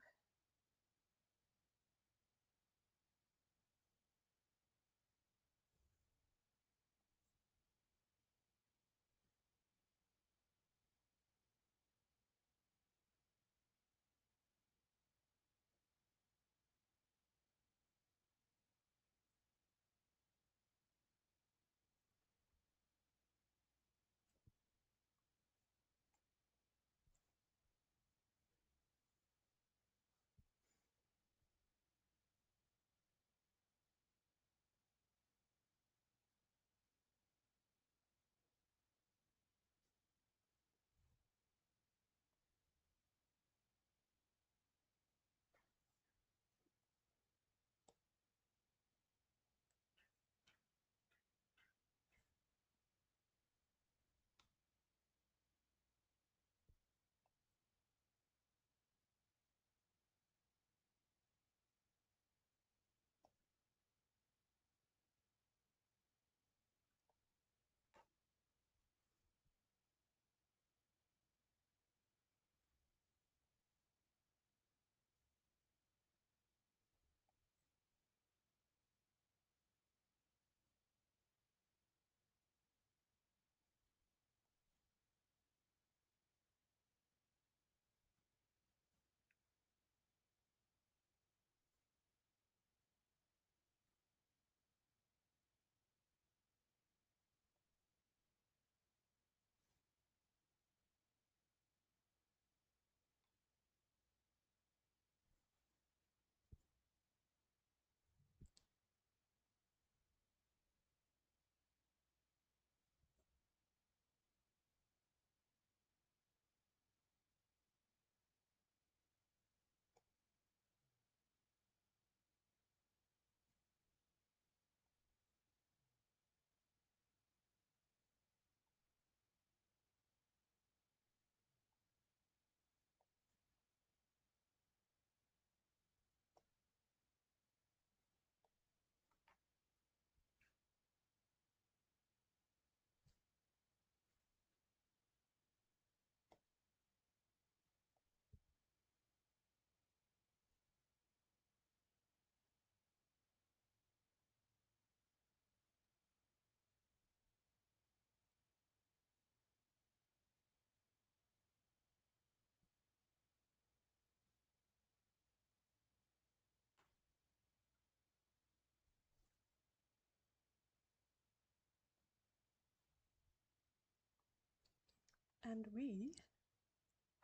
And we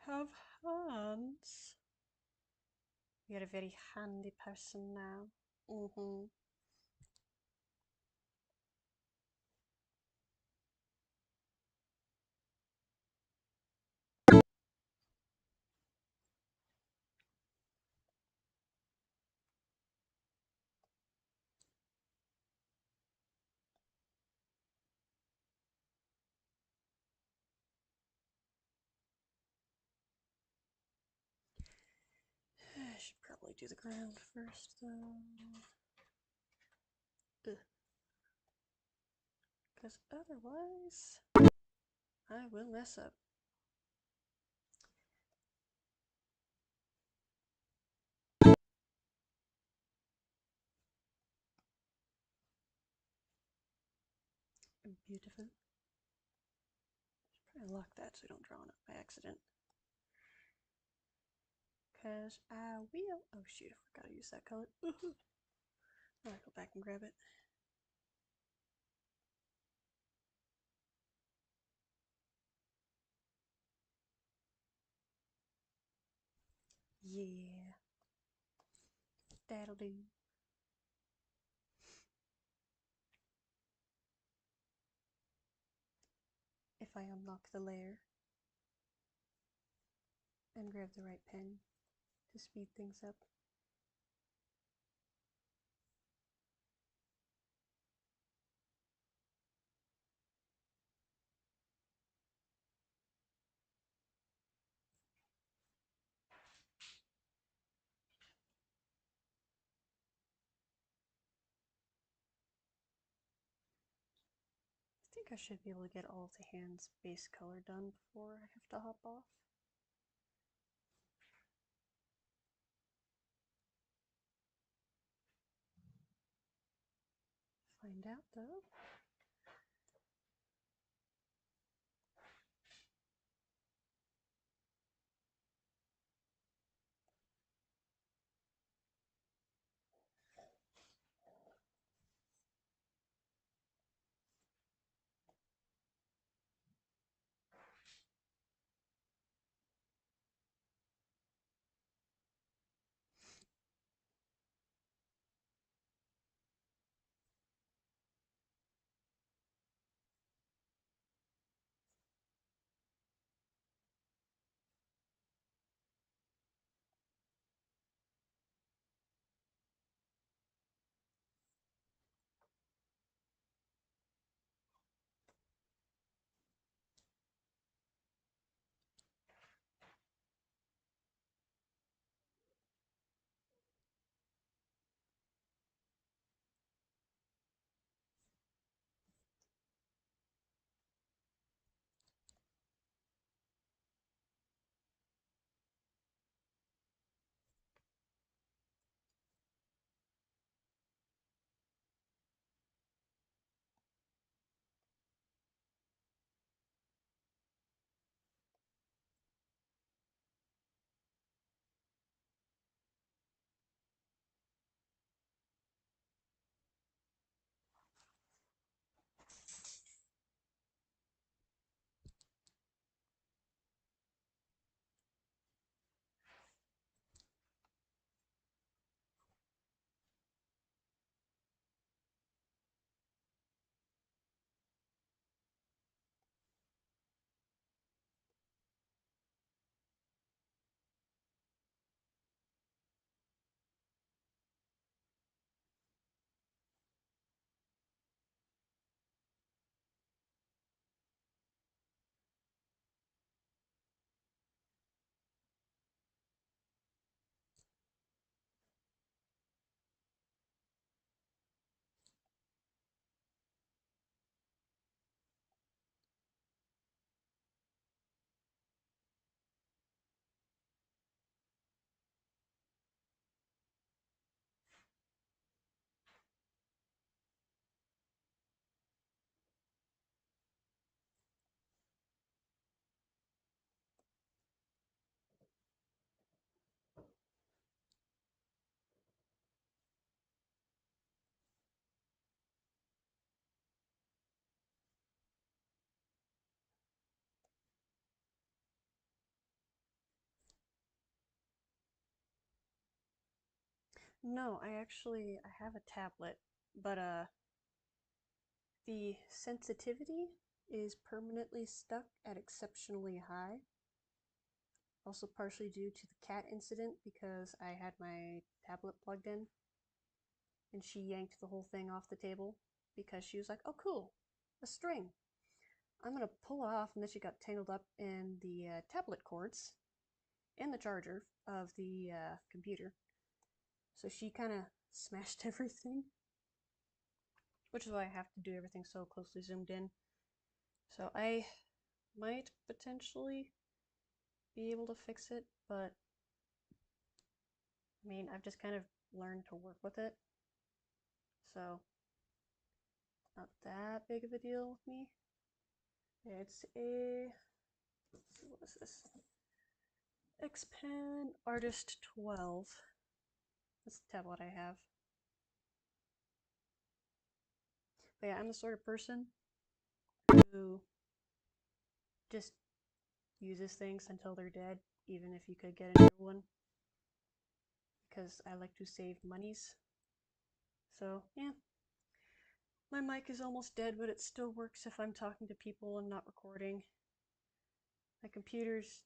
have hands. You're a very handy person now. Mm-hmm. I should probably do the ground first, though. Because otherwise, I will mess up. Beautiful. Should probably lock that so we don't draw it up by accident. Cause I will. Oh shoot, I forgot to use that color. I'll go back and grab it. Yeah. That'll do. If I unlock the layer and grab the right pen to speed things up. I think I should be able to get all of the hands base color done before I have to hop off. Find out though. No, I have a tablet, but the sensitivity is permanently stuck at exceptionally high. Also partially due to the cat incident because I had my tablet plugged in and she yanked the whole thing off the table because she was like, oh cool, a string. I'm gonna pull it off, and then she got tangled up in the tablet cords and the charger of the computer. So she kind of smashed everything, which is why I have to do everything so closely zoomed in. So I might potentially be able to fix it, but I mean, I've just kind of learned to work with it. So not that big of a deal with me. It's a, let's see, what is this? Xpen Artist 12. That's the tablet I have. But yeah, I'm the sort of person who just uses things until they're dead, even if you could get another one. Because I like to save monies. So, yeah. My mic is almost dead, but it still works if I'm talking to people and not recording. My computer's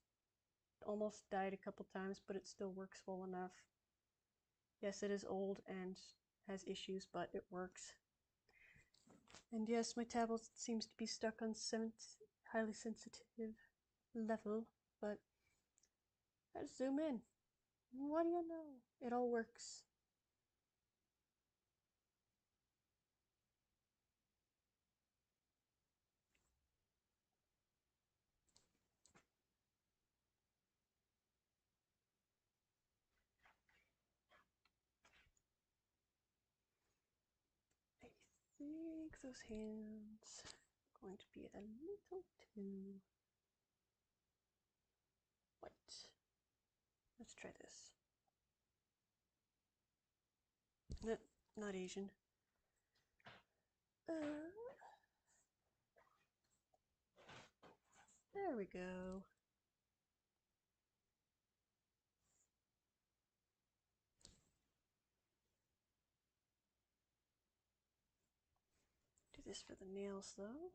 almost died a couple times, but it still works well enough. Yes, it is old and has issues, but it works. And yes, my tablet seems to be stuck on highly sensitive level, but I just zoom in. What do you know? It all works. I think those hands are going to be a little too white. Let's try this. No, not Asian. There we go. Do this for the nails though.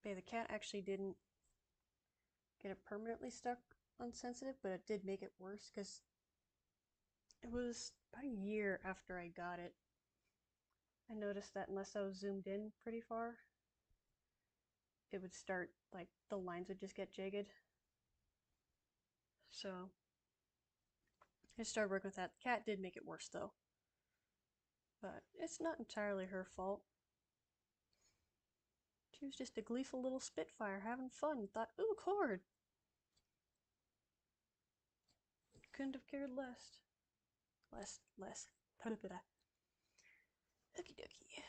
Okay, the cat actually didn't get it permanently stuck on sensitive, but it did make it worse because it was about a year after I got it. I noticed that unless I was zoomed in pretty far, it would start, like, the lines would just get jagged. So I started working with that. The cat did make it worse though, but it's not entirely her fault. She was just a gleeful little spitfire having fun. Thought, ooh, cord. Couldn't have cared less. Less. Okie dokie.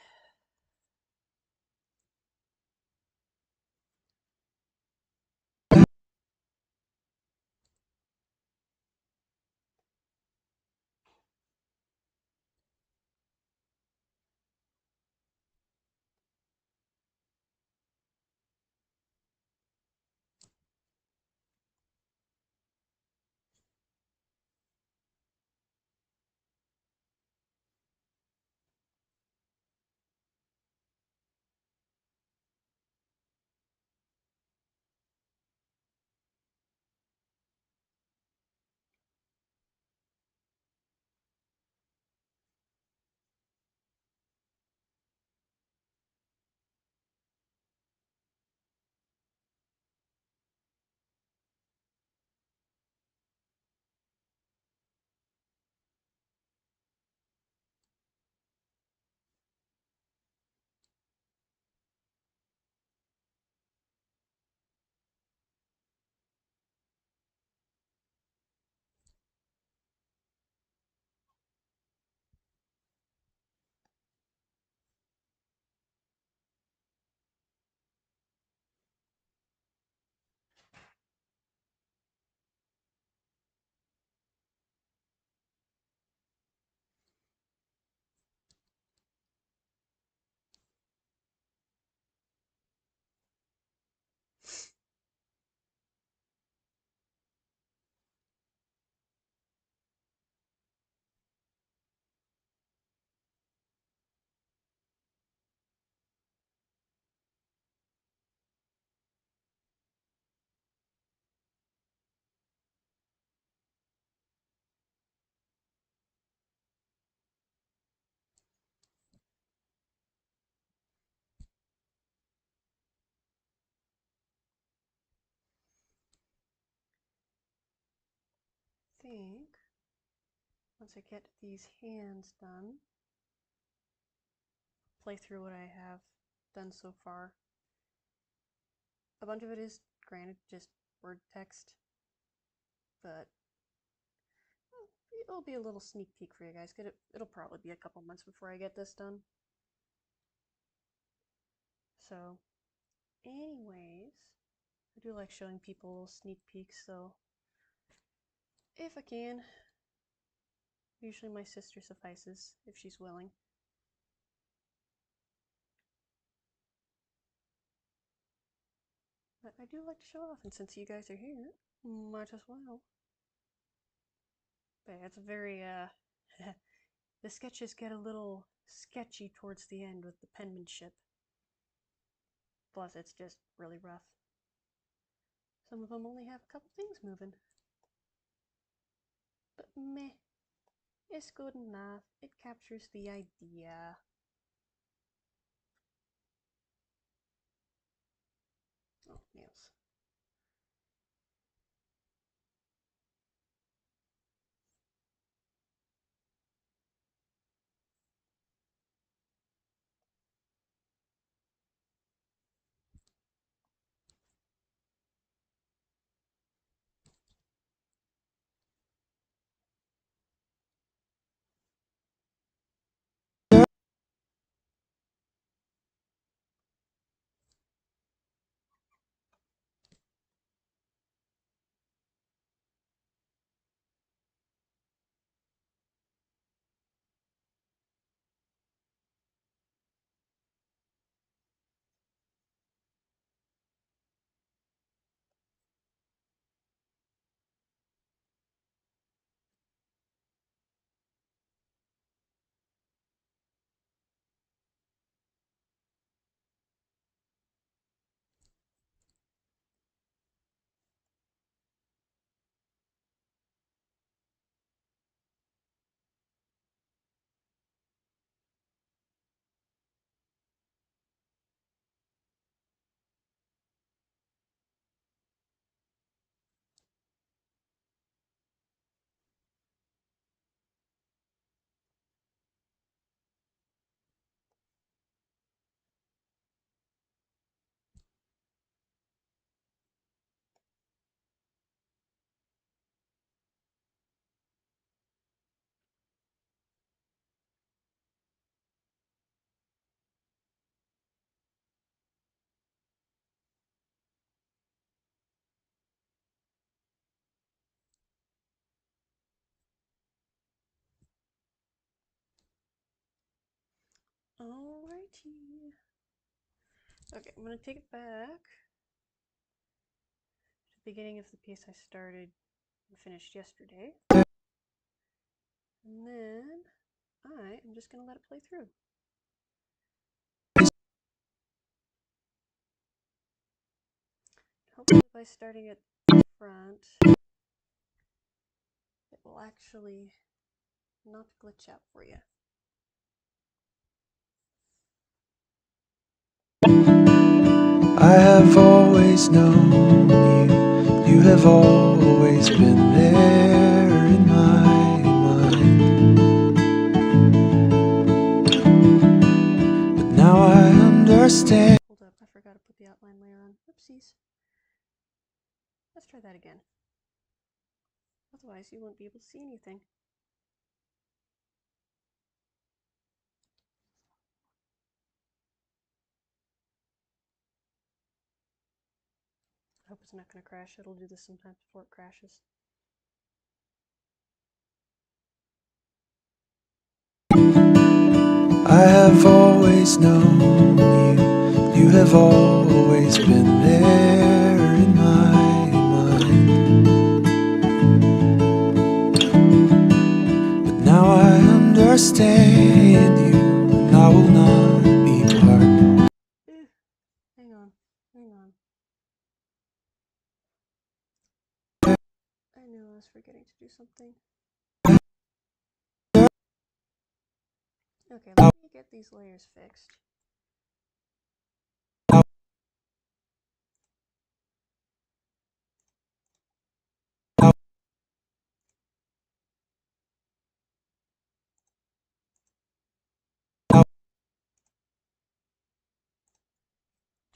think once I get these hands done, play through what I have done so far. A bunch of it is, granted, just word text, but it'll be a little sneak peek for you guys. It'll probably be a couple months before I get this done. So, anyways, I do like showing people little sneak peeks, so if I can, usually my sister suffices if she's willing. But I do like to show off, and since you guys are here, might as well. But it's very, the sketches get a little sketchy towards the end with the penmanship. Plus, it's just really rough. Some of them only have a couple things moving. But meh, it's good enough. It captures the idea. Oh, nails. Alrighty. Okay, I'm gonna take it back to the beginning of the piece I started and finished yesterday. And then I am just gonna let it play through. Hopefully by starting at the front, it will actually not glitch out for you. I have always known you have always been there in my mind. But now I understand. Hold up, I forgot to put the outline layer on. Oopsies. Let's try that again. Otherwise, you won't be able to see anything. I hope it's not going to crash. It'll do this sometimes before it crashes. I have always known you have always been there in my mind. But now I understand you, and I will not be part. Hang on, hang on. I knew I was forgetting to do something. Okay, let me get these layers fixed.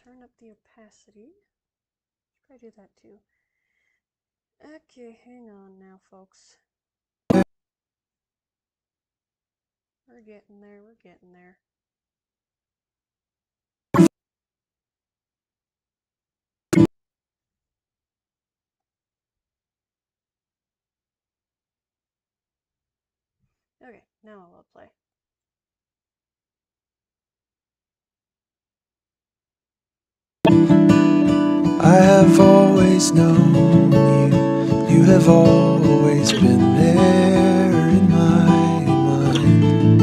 turn up the opacity. Should probably do that too. Okay, hang on now, folks. We're getting there, we're getting there. Okay, now I'll play. I have always known you. You have always been there in my mind.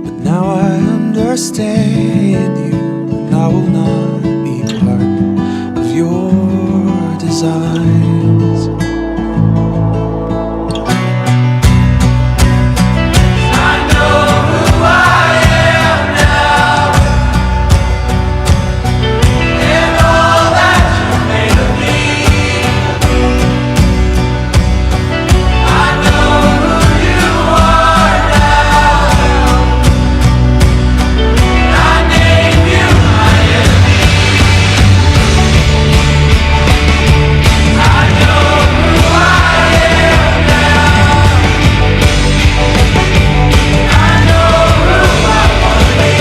But now I understand you, and I will not be part of your designs. I know who I am now, and all that you made of me. I know who you are now. I name you my enemy. I know who I am now. I know who I want to be.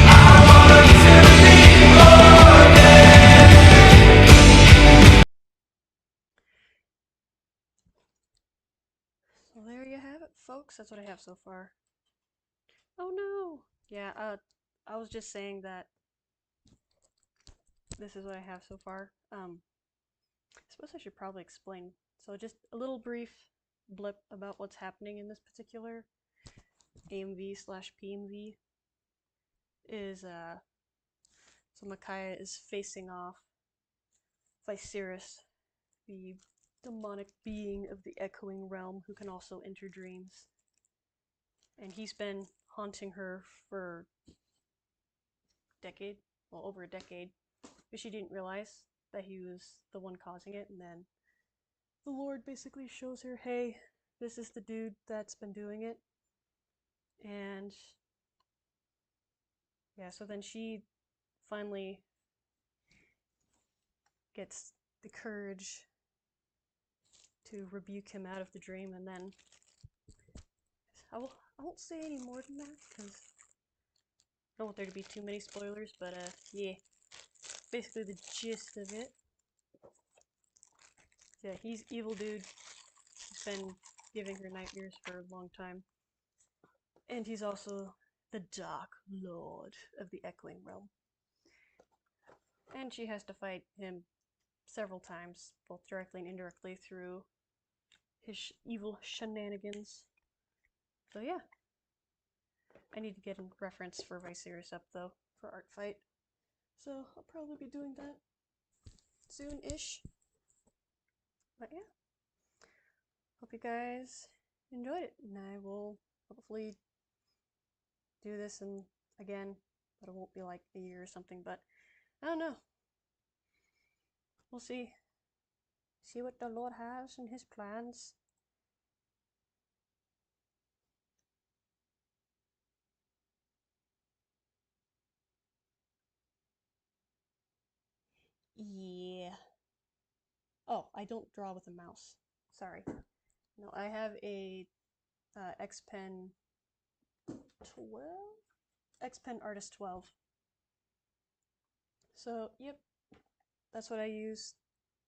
I want to be more than. So there you have it, folks. That's what I have so far. Oh no! Yeah, I was just saying that this is what I have so far. I suppose I should probably explain. So just a little brief blip about what's happening in this particular AMV slash PMV is so Micaiah is facing off Viserys, the demonic being of the echoing realm who can also enter dreams. And he's been haunting her for a decade, well, over a decade, but she didn't realize that he was the one causing it. And then the Lord basically shows her, hey, this is the dude that's been doing it. And yeah, so then she finally gets the courage to rebuke him out of the dream, and then I won't say any more than that because I don't want there to be too many spoilers, but yeah, basically the gist of it. Yeah, he's evil dude. He's been giving her nightmares for a long time. And he's also the Dark Lord of the Echoing Realm. And she has to fight him several times, both directly and indirectly, through his evil shenanigans. So yeah. I need to get a reference for Viserys up, though, for Art Fight. So I'll probably be doing that soon-ish. But yeah. Hope you guys enjoyed it, and I will hopefully do this again, but it won't be like a year or something, but I don't know. We'll see. See what the Lord has in his plans. Yeah. Oh, I don't draw with a mouse. Sorry. No, I have a X Pen 12? X Pen Artist 12. So, yep, that's what I use.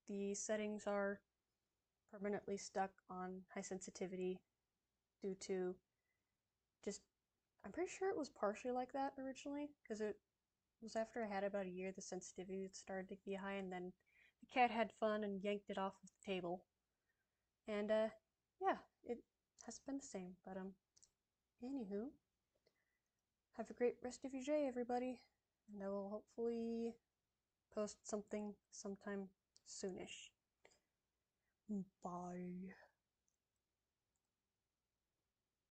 The settings are permanently stuck on high sensitivity due to just, I'm pretty sure it was partially like that originally, because it was after I had about a year the sensitivity started to be high, and then the cat had fun and yanked it off of the table. And yeah, it has been the same, but anywho, have a great rest of your day, everybody, and I will hopefully post something sometime soonish. Bye.